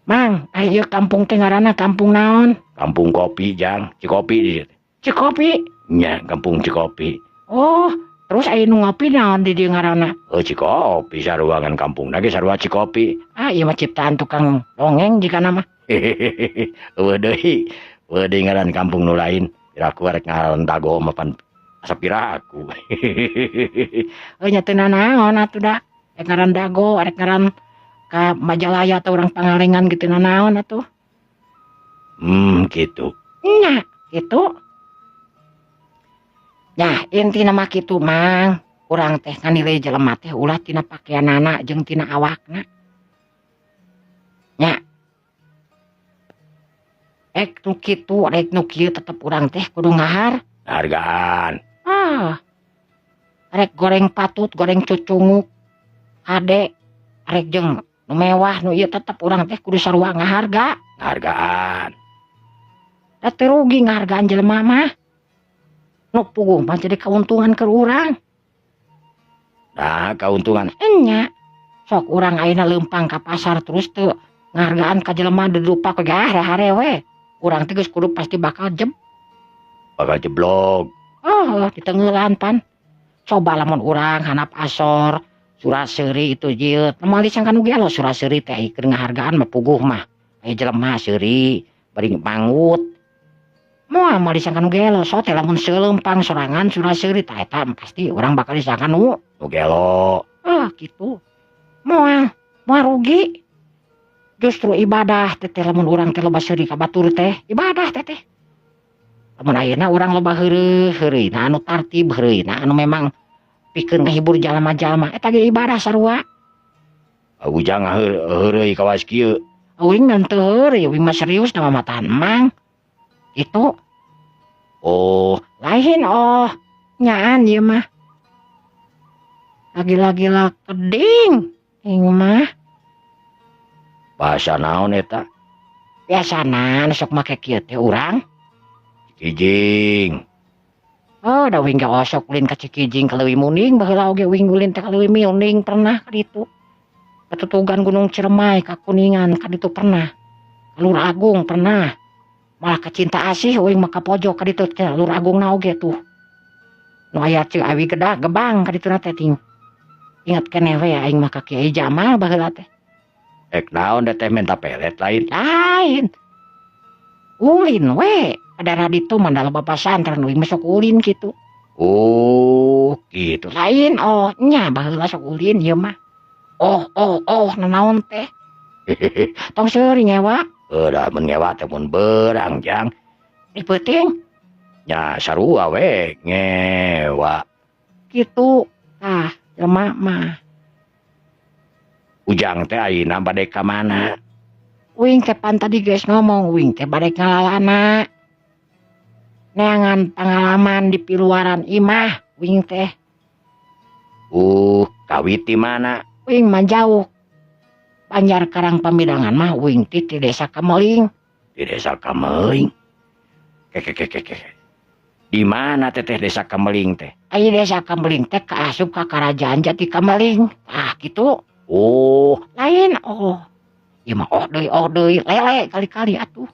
Mang, ayo kampung teh ngaranna kampung naon? Kampung Kopi Jang, Cikopi di dieu. Cikopi. Nya, kampung Cikopi. Oh, terus aya nu ngopi naon di dieu ngaranna? Oh, Cikopi saruangan kampungna ge sarua Cikopi. Ieu mah ciptaan tukang dongeng jigana mah. Eueuh deui. Eueuh deui ngaran kampung nu lain. Piraku arek ngaran dago mah pan asap piraku. Nya teu naon atuh da. Arek ngaran dago, arek ngaran ka Majalaya atau orang Pangalengan gitu naon atuh. Gitu. Nya, gitu. Nya, intina mah kitu mang. Urang teh nganilai jelema teh ulah tina pakaianana jeung tina awakna. Nya. Rek nu kieu tetep urang teh kudu ngahar. Hargaan. Rek goreng patut, goreng cucunguk, ade, rek jeung nu mewah nu ieu tetep urang teh kudu sarua ngaharga. Hargaan. Da teu rugi ngahargaan jelema mah. Nu puguh mah jadi kauntungan keur urang. Nah, keuntungan. Enya. Sok urang ayeuna leumpang ka pasar terus teu ngahargaan ka jelema dedupa ke hare-hare we. Urang teh geus kudu pasti bakal Bakal jeblok. ditengeulan pan. Coba lamun urang hanap asor, Suraseuri itu jieut. Moal disangkan oge lo Suraseuri teh keur ngahargaan mah puguh mah. Aya jelema seuri bari mangut. Moal disangkan oge lo so teh lamun seuleumpang sorangan Suraseuri tah eta pasti urang bakal disangkan nu gelo. Gitu. Moal rugi. Justru ibadah teh lamun urang teh loba seuri ka batur teh, ibadah teh. Lamun ayeuna urang loba heureuy-heureuy anu tartib heureuy anu memang pikeun ngahibur jalma-jalma eta ge ibadah sarua. Ujang heureuy kawas kieu. Uing ngan teu heureuy, uing mah serius nama matahan emang. Itu. Lain nyaan ieu mah. Lagi-lagi lah keding. Ing mah. Bahasa naon eta? Biasana sok make kieu teh urang. Kijing. Da uing ge osok ulin ka Cikijing ka Leuwi Muning, baheula oge uing ulin teh ka Leuwi Muning pernah ka ditu. Ketutugan Gunung Ciremay ka Kuningan ka ditu pernah. Lur Agung pernah. Malah ka Cinta Asih uing mah ka pojok ka ditu teh Lur Agungna oge tuh. Nu aya Ceu Awi Gedah Gebang ka ditu teh ting. Ingat keneh we aing mah ka Kiai Jamal baheula teh. Naon teh menta pelet lain. Lain. Ulin we. Ada raditu mandala bapak santren uing masuk ulin gitu. Gitu. Lain nya baheula sok ulin ieu mah. Nanaon teh. Tong seuri ngewa. Da mun ngewa teh mun beurang jang. Dipeuting. Nya sarua we ngewa. Gitu. Jelema mah. Ujang teh ayeuna bade ka mana? Uing teh pan tadi geus ngomong uing teh bade ngalalana. Neangan pengalaman di piluaran imah uing teh. Kawit di mana? Uing mah jauh. Banjar Karang Pamidangan mah uing ti desa Kameling. Di desa Kameling. Di mana teh desa Kameling teh? Aya desa Kameling teh kaasup ka Karajaan Jati Kameling. Gitu. Lain ieu mah deui lele kali-kali atuh.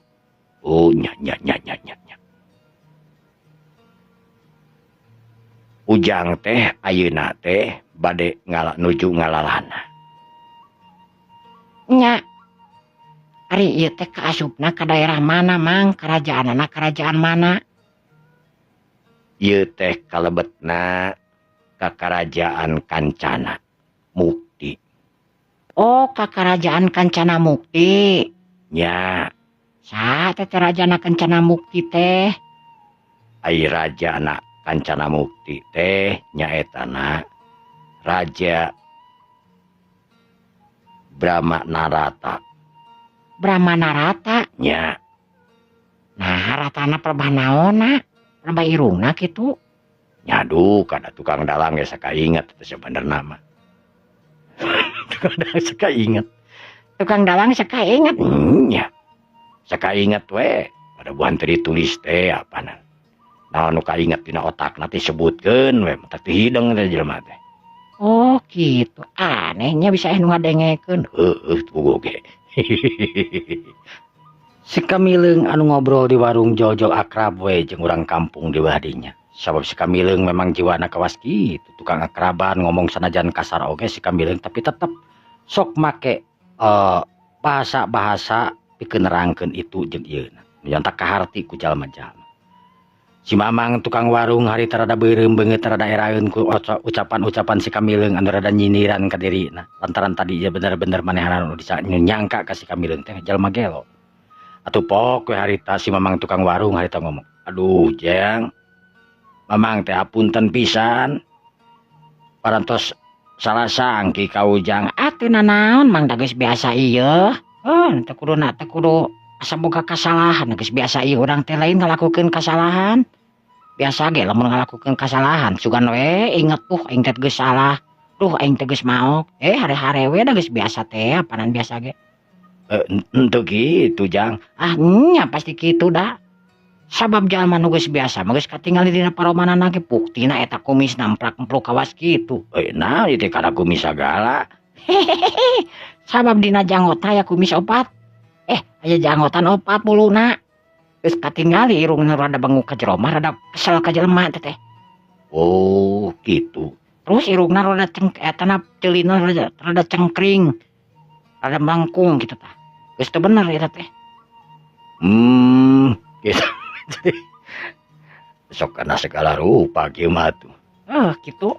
Nya. Ujang teh ayeuna teh bade nuju ngalalana. Nya. Ari ieu teh kaasupna ka daerah mana mang? Karajaanna kerajaan mana? Ieu teh kalebetna ka Karajaan Kancana Mukti. Ka Karajaan Kancana Mukti. Nya. Sa teh Rajana Kancana Mukti teh? Ai Rajana Kancana Mukti teh nyaetana Raja Brahma Narata. Brahma Narata? Nya. Nah, ratana perbah naonna? Perbah irungna kitu? Nyadu kada tukang dalang geus sakainget teh sebenarna mah. Tukang dalang sakainget. Tukang dalang sakainget? Nya. Sakainget we. Pada buhan teu ditulis teh apana. Naon nu kainget dina otakna teh sebutkeun we, mata teu hideung teh jelema teh. Gitu. Anehnya bisa nu ngadengekeun. Tuh ge. Si Kamileung anu ngobrol di warung Jojo akrab we jeung urang kampung di badinya. Sabab si Kamileung memang jiwana kawas kitu, tukang akraban ngomong sanajan kasar oge si Kamileung tapi tetep sok make bahasa-bahasa pikeun nerangkeun itu jeung ieuna. Nyontak kaharti ku jalma-jalma. Si Mamang tukang warung hari tarada beureum beungeut tarada eraeun ku ucapan-ucapan si Kamileung anu rada nyindiran ka dirina. Lantaran tadi ieu bener-bener manehna anu nyangka ka si Kamileung teh jalma gelo. Atuh pok we harita si Mamang tukang warung harita ngomong, "Aduh, Jang. Mamang teh apunten pisan. Parantos salah sangki ka Ujang." Atuh nanaon mang da geus biasa ieu. Teu kudu asa boga kasalahan geus biasa ieu urang teh lain ngalakukeun kasalahan. Biasa ge lamun ngalakukeun kasalahan sugan we inget aing teh geus salah. Duh aing teh geus maok. Hare-hare we da geus biasa teh apanan biasa ge. Henteu kitu Jang. Nya pasti kitu da. Sabab jalma nu geus biasa mah geus katingali dina paromanana ge buktina eta kumis namplak-empluk kawas kitu. Nah ieu teh kada kumis sagala. Sabab dina janggota aya kumis 4. Aya janggotan 4 muluna. Geus katingali irungna rada benguk ka jero mah rada kesel ka jelema teh. Oh, gitu. Terus irungna rada etana ceulina rada cengkring. Rada mangkung gitu tah. Geus teu bener eta teh. Gitu. Sok kana segala rupa kieu mah tuh. Gitu.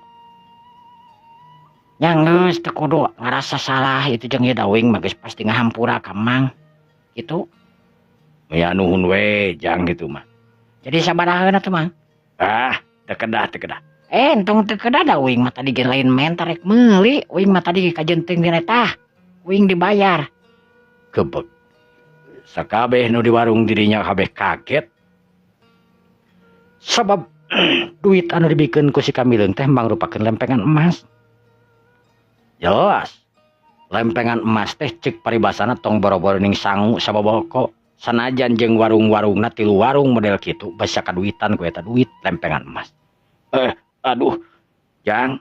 Nya geus teu kudu ngarasa salah itu jeung ieu dawing mah geus pasti ngahampura ka Mang. Gitu. Ya nuhun we Jang gitu mah. Jadi sabaraheun atuh Mang? Teu kedah. Entong teu kedah da uing mah tadi ge lain men tarek meuli, uing mah tadi kajenting dina tah. Uing dibayar. Kebek. Sakabeh nu di warung dirinya kabeh kaget. Sabab duit anu dibikeun ku si Kamileung teh mangrupakeun lempengan emas. Jelas. Lempengan emas teh ceuk paribasana tong boro-boro ning sangu sababoko. Sanajan jeung warung-warungna 3 warung model kitu basa kaduitan ku eta duit lempengan emas. Aduh, Jang.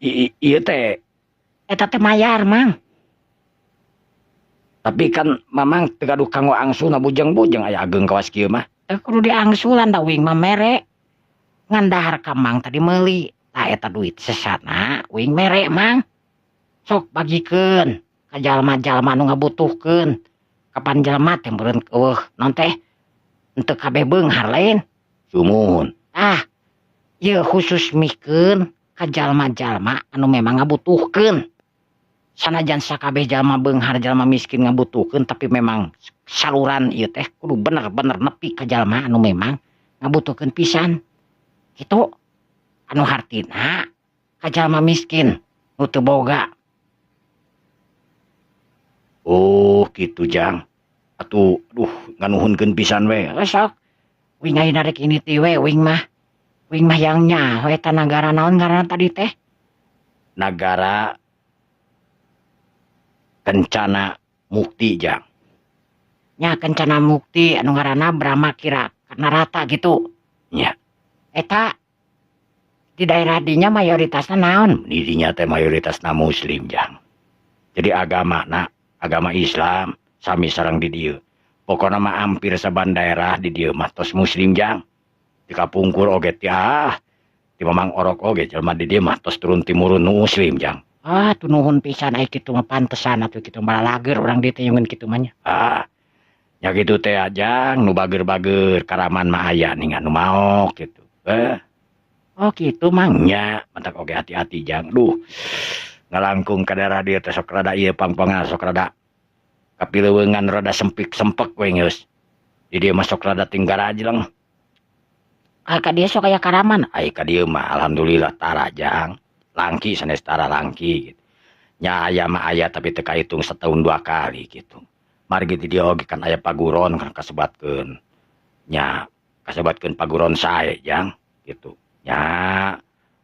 Ieu teh eta teh mayar, Mang. Tapi kan Mamang teu gaduh kanggo angsuna bujeng-bujeng aya ageung kawas kieu mah. Teu kudu diangsulan da uing mah mere. Ngan dahar ka Mang tadi meuli. Tah eta duit sesatna uing mere, Mang. Sok bagikeun ka jalma-jalma nu ngabutuhkeun. Kapan jelema teh meureun eueuh non teh henteu kabeh beunghar lain. Sumun. Ieu khusus mikeun ka jalma-jalma anu memang ngabutuhkeun. Sanajan sakabeh jalma beunghar jalma miskin ngabutuhkeun tapi memang saluran ieu teh kudu bener-bener nepi ka jalma anu memang ngabutuhkeun pisan. Kitu anu hartina ka jalma miskin nu teu boga. Oh gitu Jang. Atuh nganuhunkeun pisan we. Sok. Wing ayeuna rek ini ti we wing mah. Wing mah yang nya eta nagara naon ngaranna tadi teh? Nagara Kencana Mukti Jang. Nya Kencana Mukti anu ngaranna Brahma Kira Narata gitu. Nya. Eta di daerah dinya mayoritasna naon? Di dinya teh mayoritasna muslim Jang. Jadi agama Islam sami sareng di dieu. Pokona mah hampir saban daerah di dieu mah tos muslim Jang. Di kapungkur oge ti Mamang Orok oge jelema di dieu mah tos turun timurun nu muslim Jang. Tuh nuhun pisan aya kitu mah pantesan atuh kitu balager urang dieu teh nyeungeun kitu mah nya. Nya kitu teh Jang nu bager-bager karaman mah aya ningan nu maok kitu. Oh kitu Mang nya, mantak oge hati-hati Jang. Duh. Ngalangkung ka daerah dieu teh sok rada ieu pangpangan sok rada kapileuweungan rada sempek we geus. Di dieu mah sok rada tinggara jeleng. Ka dieu sok aya karaman. Ai ka dieu mah alhamdulillah tara Jang. Langki sanes tara langki gitu. Nya aya mah aya tapi teu kahitung setahun 2 kali gitu. Margi di dieu oge kan aya paguron kan kasebatkeun. Nya kasebatkeun paguron sae Jang gitu. Nya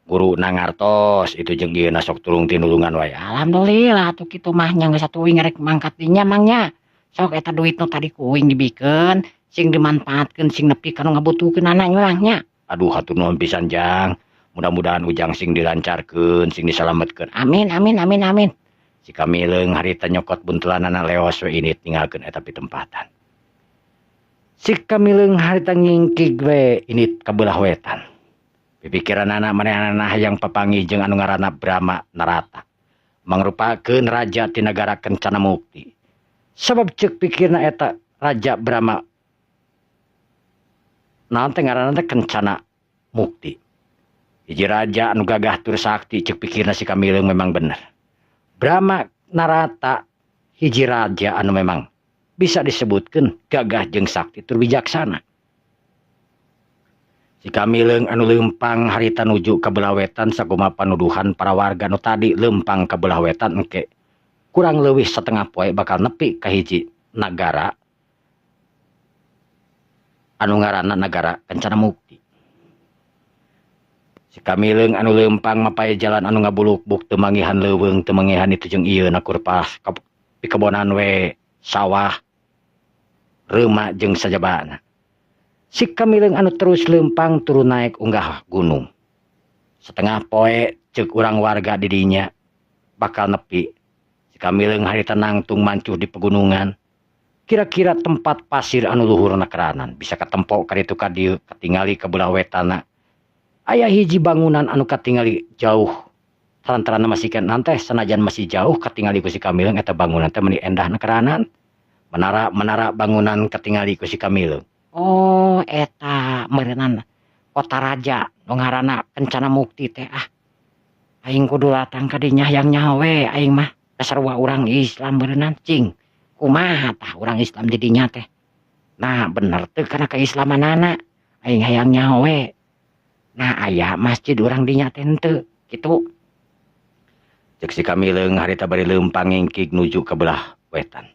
guru nangartos itu jeung dieuna sok tulung tinulungan wae. Alhamdulillah atuh kitu mah nya geus atuh uing rek mangkat dinya mangnya. Sok eta duit nu tadi ku uing dibikeun sing dimanfaatkeun sing nepi ka nu ngabutuhkeun anak nya. Aduh hatur nuhun pisan Jang. Mudah-mudahan ujang sing dilancarkeun sing disalametkeun. Amin. Si Kamileung harita nyokot buntelanana leos we ini tinggalkeun eta pitempatan. Si Kamileung harita ngingkig we ini ka beulah wetan. Pipikiranana manehanana hayang papanggih jeung anu ngaranna Brahma Narata. Mangrupakeun raja ti nagara Kencana Mukti. Sabab ceuk pikirna eta Raja Brahma naon teh ngaranna teh Kencana Mukti. Hiji raja anu gagah tur sakti ceuk pikirna si Kamileung memang bener. Brahma Narata hiji raja anu memang bisa disebutkeun gagah jeung sakti tur bijaksana. Si Kamileung anu leumpang harita nuju ka beulah wetan sakumaha panuduhan para warga nu tadi leumpang ka beulah wetan engke kurang leuwih setengah poe bakal nepi ka hiji nagara anu ngaranna Nagara Kencana Mukti. Si Kamileung anu leumpang mapae jalan anu ngabuluk-buk teu mangihan leuweung teu mangihan itu jeung ieu na kurpas pikabonan we sawah reuma jeung sajabana. Si Kamileung anu terus leumpang turun naik unggah gunung. Setengah poe ceuk urang warga di dinya bakal nepi. Si Kamileung harita nangtung mancuh di pegunungan. Kira-kira tempat pasir anu luhurna keranan bisa katempo kaditu ka dieu katingali ka belah wetana. Aya hiji bangunan anu katingali jauh. Tarantarana masihkeun teh sanajan masih jauh katingali ku si Kamileung eta bangunan teh meuni endahna keranan. Menara bangunan katingali ku si Kamileung. Oh, eta meureunana kota raja nu ngaranna Kencana Mukti teh ah. Aing kudu latang ka dinya hayang nyawe aing mah kasarua urang Islam beureunan cing. Kumaha tah urang Islam di dinya teh. Nah, bener teu kana keislamanana aing hayang nyawe. Nah, aya masjid urang dinya teh henteu kitu. Ceuk si Kamileung harita bari leumpang ngingkig nuju ka belah wetan.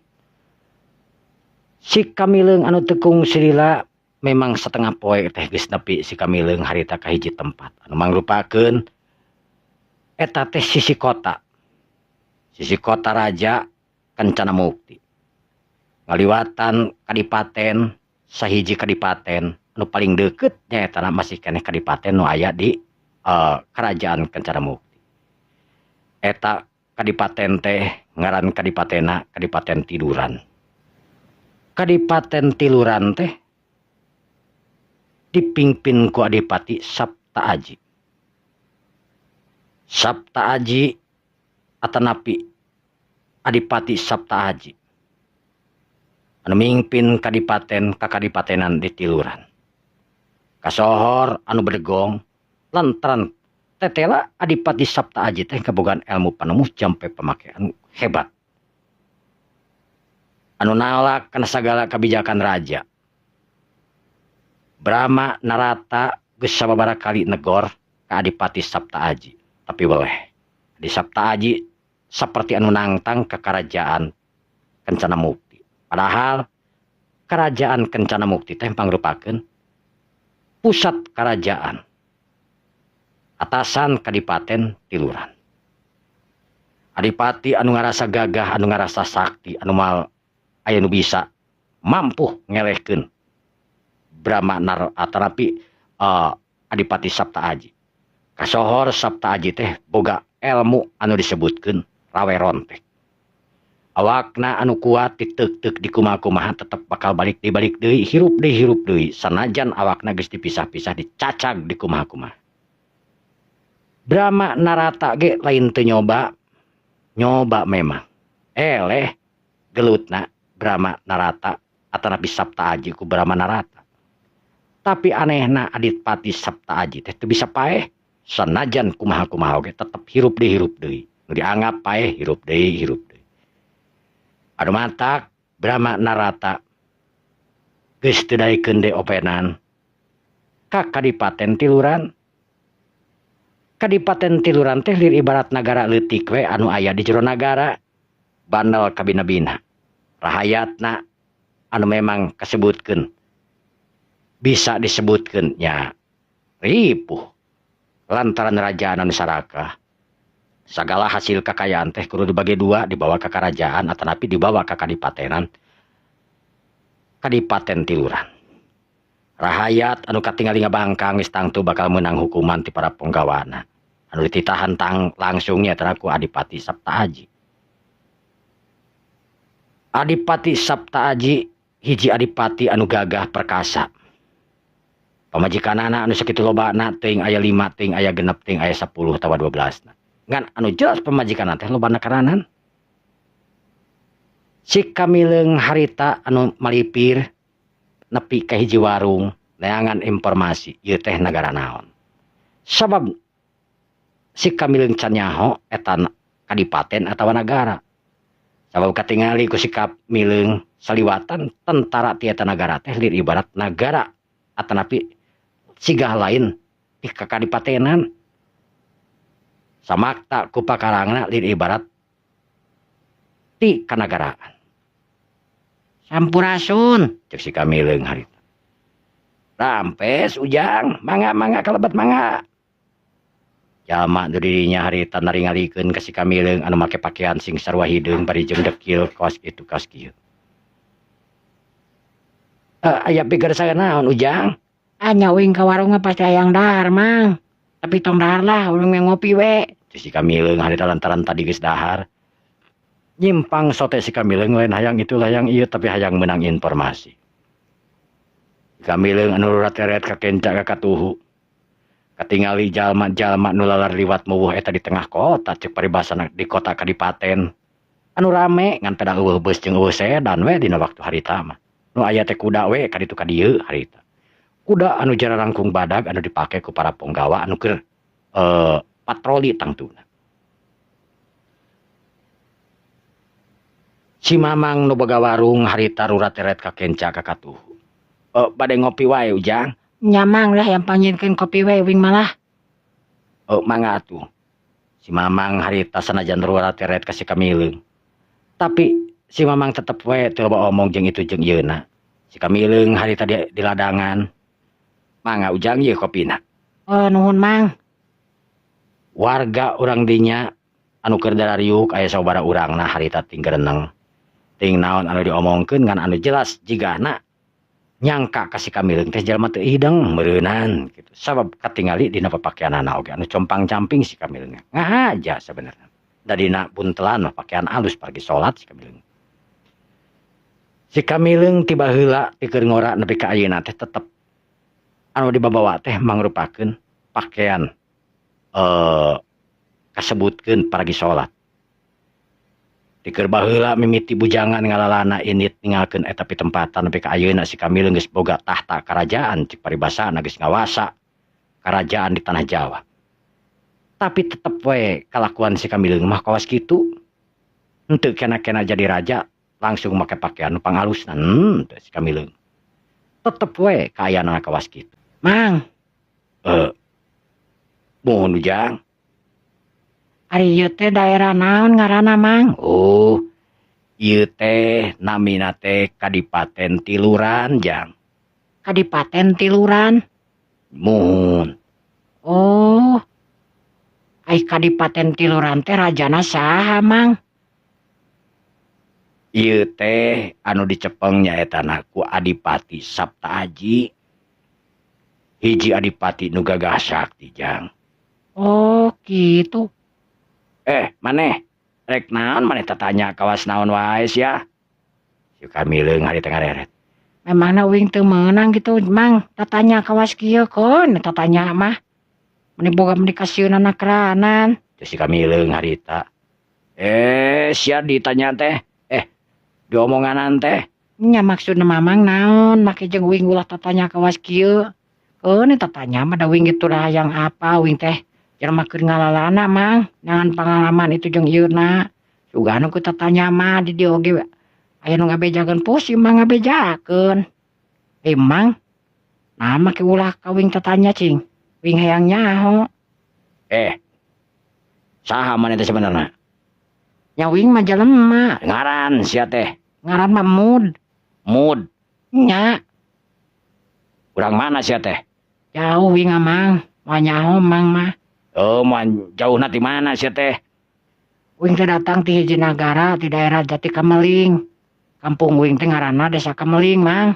Si Kamileung anu tekung silila memang setengah poe teh geus nepi si Kamileung harita ka hiji tempat anu mangrupakeun eta teh sisi kota. Sisi kota raja Kencana Mukti. Ngaliwatan kadipaten sahiji kadipaten anu paling deukeut nyaeta masih keneh kadipaten nu aya di kerajaan Kencana Mukti. Eta kadipaten teh ngaran kadipatena Kadipaten Tiluran. Kadipaten Tiluran teh dipimpin ku Adipati Sapta Aji. Sapta Aji atanapi Adipati Sapta Aji anu mimpin kadipaten kakadipatenan di Tiluran. Kasohor anu berdegong lantaran tetela Adipati Sapta Aji teh kabogaan ilmu panemuh jampe pamake anu hebat. Anu nalak kana sagala kabijakan raja. Brahma Narata geus sababaraha kali negor ka Adipati Sapta Aji, tapi weleh. Di Sapta Aji seperti anu nangtang ke kerajaan Kencana Mukti. Padahal kerajaan Kencana Mukti teh pangrupakeun pusat kerajaan atasan Kadipaten Tiluran. Adipati anu ngarasa gagah, anu ngarasa sakti, anu mal aya nu bisa mampu ngelehkeun Brahma Narata Adipati Sapta Aji. Kasohor Sapta Aji teh boga ilmu anu disebutkeun rawe rontek. Awakna anu kuat diteuk-teuk di kumaha-kumaha tetep bakal balik deui, hirup deui sanajan awakna geus dipisah-pisah dicacag di kumaha-kumaha. Brahma Narata ge lain teu nyoba memang. Eleh gelutna Brahma Narata atanapi Sapta Aji ku Brahma Narata. Tapi anehna Adipati Sapta Aji teh teu bisa paeh sanajan kumaha-kumaha ge tetep hirup deui. Nu dianggap paeh hirup deui. Anu matak Brahma Narata geus teu daekeun de openan ka Kadipaten Tiluran. Kadipaten Tiluran teh lir ibarat nagara leutik we anu aya di jero nagara. Bandel kabina-bina. Rahayatna anu memang kasebutkeun bisa disebutkeun nya ripuh lantaran rajaan anu sarakah. Sagala hasil kekayaan teh kudu dibagi dua, dibawa ke kerajaan atanapi dibawa ke kadipatenan Kadipaten Tiluran. Rahayat anu katingali ngabangkang geus tangtu bakal meunang hukuman ti para penggawana anu dititahan langsung nyaeta ku Adipati Sapta Aji. Adipati Sapta Aji hiji adipati anu gagah perkasa. Pamajikanana anu sakitu lobana teuing aya 5, teuing aya 6, teuing aya 10 tawa 12. Ngan anu jelas pamajikanana teh lobana karanan. Si Kamileung harita anu malipir nepi ka hiji warung neangan informasi ieu teh nagara naon. Sabab si Kamileung can nyaho eta kadipaten atawa nagara. Sabab katingali ku si Kamileung saliwatan tentara ti eta nagara teh lir ibarat nagara atanapi sigah lain di kakadipatenan. Samakta ku pakarangna lir ibarat ti kanagaraan. Sampurasun cek si Kamileung harita. Rampes ujang, mangga kalebat mangga. Jalma nu dirinya harita naringalikeun ka si Kamileung anu make pakaian sing sarua hideung bari jeung dekil kaos kitu kaos kieu. Aya piker naon ujang? Anya uing ka warung pasti hayang dahar mang. Tapi tong dahar lah urang ngopi we. Si Kamileung harita lantaran tadi geus dahar. Nyimpang sote si Kamileung lain hayang itu hayang ieu tapi hayang menang informasi. Kamileung anu rat-ret ka kenca ka katuhu. Katingali jalma-jalma nu lalar liwat muwuh eta di tengah kota cek paribasana di kota kadipaten. Anu rame ngan peda eueuh beus jeung eueuh sedan we dina waktu harita mah. Nu aya teh kuda we kaditu ka dieu harita. Kuda anu jara rangkung badag anu dipake ku para penggawa anu keur patroli tangtuna. Si Mamang nu boga warung harita rurat-ret ka kenca ka katuhu. Bade ngopi wae ujang. Nyamang lah yang panggilkeun kopi we uing malah. Mangga atuh. Si Mamang harita sanajan rurat-ret ka si Kamileung. Tapi si Mamang tetep we teu loba omong jeung itu jeung ieuna. Si Kamileung harita di ladangan. Mangga ujang ieu kopina. Nuhun mang. Warga urang dinya anu keur darariuk aya sababaraha urangna harita ting gereneng. Ting naon anu diomongkeun ngan anu jelas jigana nyangka ka si Kamileung teh jalma teu hideng meureunan kitu. Sabab katingali dina papakeanana oge anu compang-camping si Kamileung. Ngahaja sabenerna. Da dina buntelan mah pakaian alus pergi salat si Kamileung. Si Kamileung tiba heula ti keur ngora nepi ka ayeuna teh tetep anu dibawa teh mangrupakeun pakaian kasebutkeun paragi salat. Dikeur baheula mimiti bujangan ngalalana init ninggalkeun eta pitempatan nepi ka ayeuna si Kamileung geus boga tahta karajaan cik paribasana geus ngawasa karajaan di tanah Jawa. Tapi tetep we kalakuan si Kamileung mah kawas kitu. Henteu kena-kena jadi raja langsung make pakaian nu pangalusna teh si Kamileung. Tetep we kaayana kawas kitu. Mang. Mohon ujang. Ari ieu teh daerah naon ngaranna mang? Ieu teh namina teh Kadipaten Tiluran jang. Kadipaten Tiluran. Mohon. Ai Kadipaten Tiluran teh rajana saha mang? Ieu teh anu dicepeng nyaetana ku Adipati Sapta Aji. Hiji adipati nu gagah sakti jang. Gitu. Maneh rek naon maneh tatanya kawas naon wae sia. Si Kamileung harita ngareret. Memangna uing teu meunang gitu mang tatanya kawas kieu kon tatanya mah. Meni boga meni kasieunana keranan. Si Kamileung harita. Sia ditanya teh. Diomonganan teh. Nya maksudna mamang naon make jeung uing ulah tatanya kawas kieu. Ni tatanya mah da uing gitu dah yang apa uing teh. Jelema keur ngalalana mang dengan pengalaman itu jeung ieuna. Sugana ku tatanya mah di dieu oge aya nu ngabejakeun pusing mah ngabejakeun. Mang. Nah make ulah ka uing tatanya cing. Uing hayang nyaho. Saha maneh teh sebenarnya? Nya uing mah jelema. Ngaran sia teh. Ngaran mah Mud. Mud. Nya. Urang mana sia teh? Jauh uing mang. Moal nyaho mang mah. Man jauhna ti mana sia teh? Uing teh datang ti hiji nagara di daerah Jati Kameling. Kampung uing teh ngaranna Desa Kameling, mang.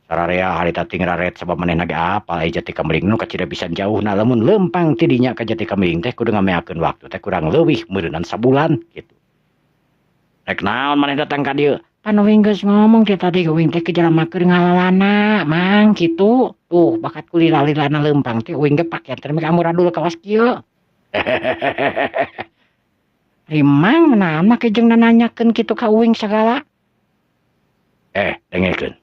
Sararea harita ting raret sabab manehna ge apal aya Jati Kameling nu kacida pisan jauhna lamun lempang ti dinya ka Jati Kameling teh kudu ngameakeun waktu teh kurang leuwih meureunan sabulan kitu. Rek naon maneh datang ka dieu? Pan uing geus ngomong ti tadi uing teh ke jelema keur ngalalana, mang kitu. Tuh bakat kulila-lilana lempang teh uing ge pakaian teh mah amuradul kawas kieu. Rimang naon make jeung nanyakeun kitu ka uing sagala. Dengekeun.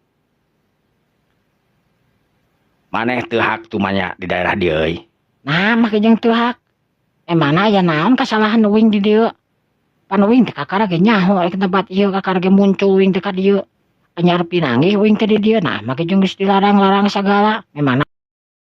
Maneh teu hak tumanya di daerah dieu euy. Nah, make jeung teu hak. Mana aya naon kasalahan uing di dieu? Pan uing teh kakara ge nyaho ke tempat ieu kakara ge muncul uing teh ka dieu. Anyar pinanggih uing teh di dieu nah make jeung geus dilarang-larang sagala. Memangna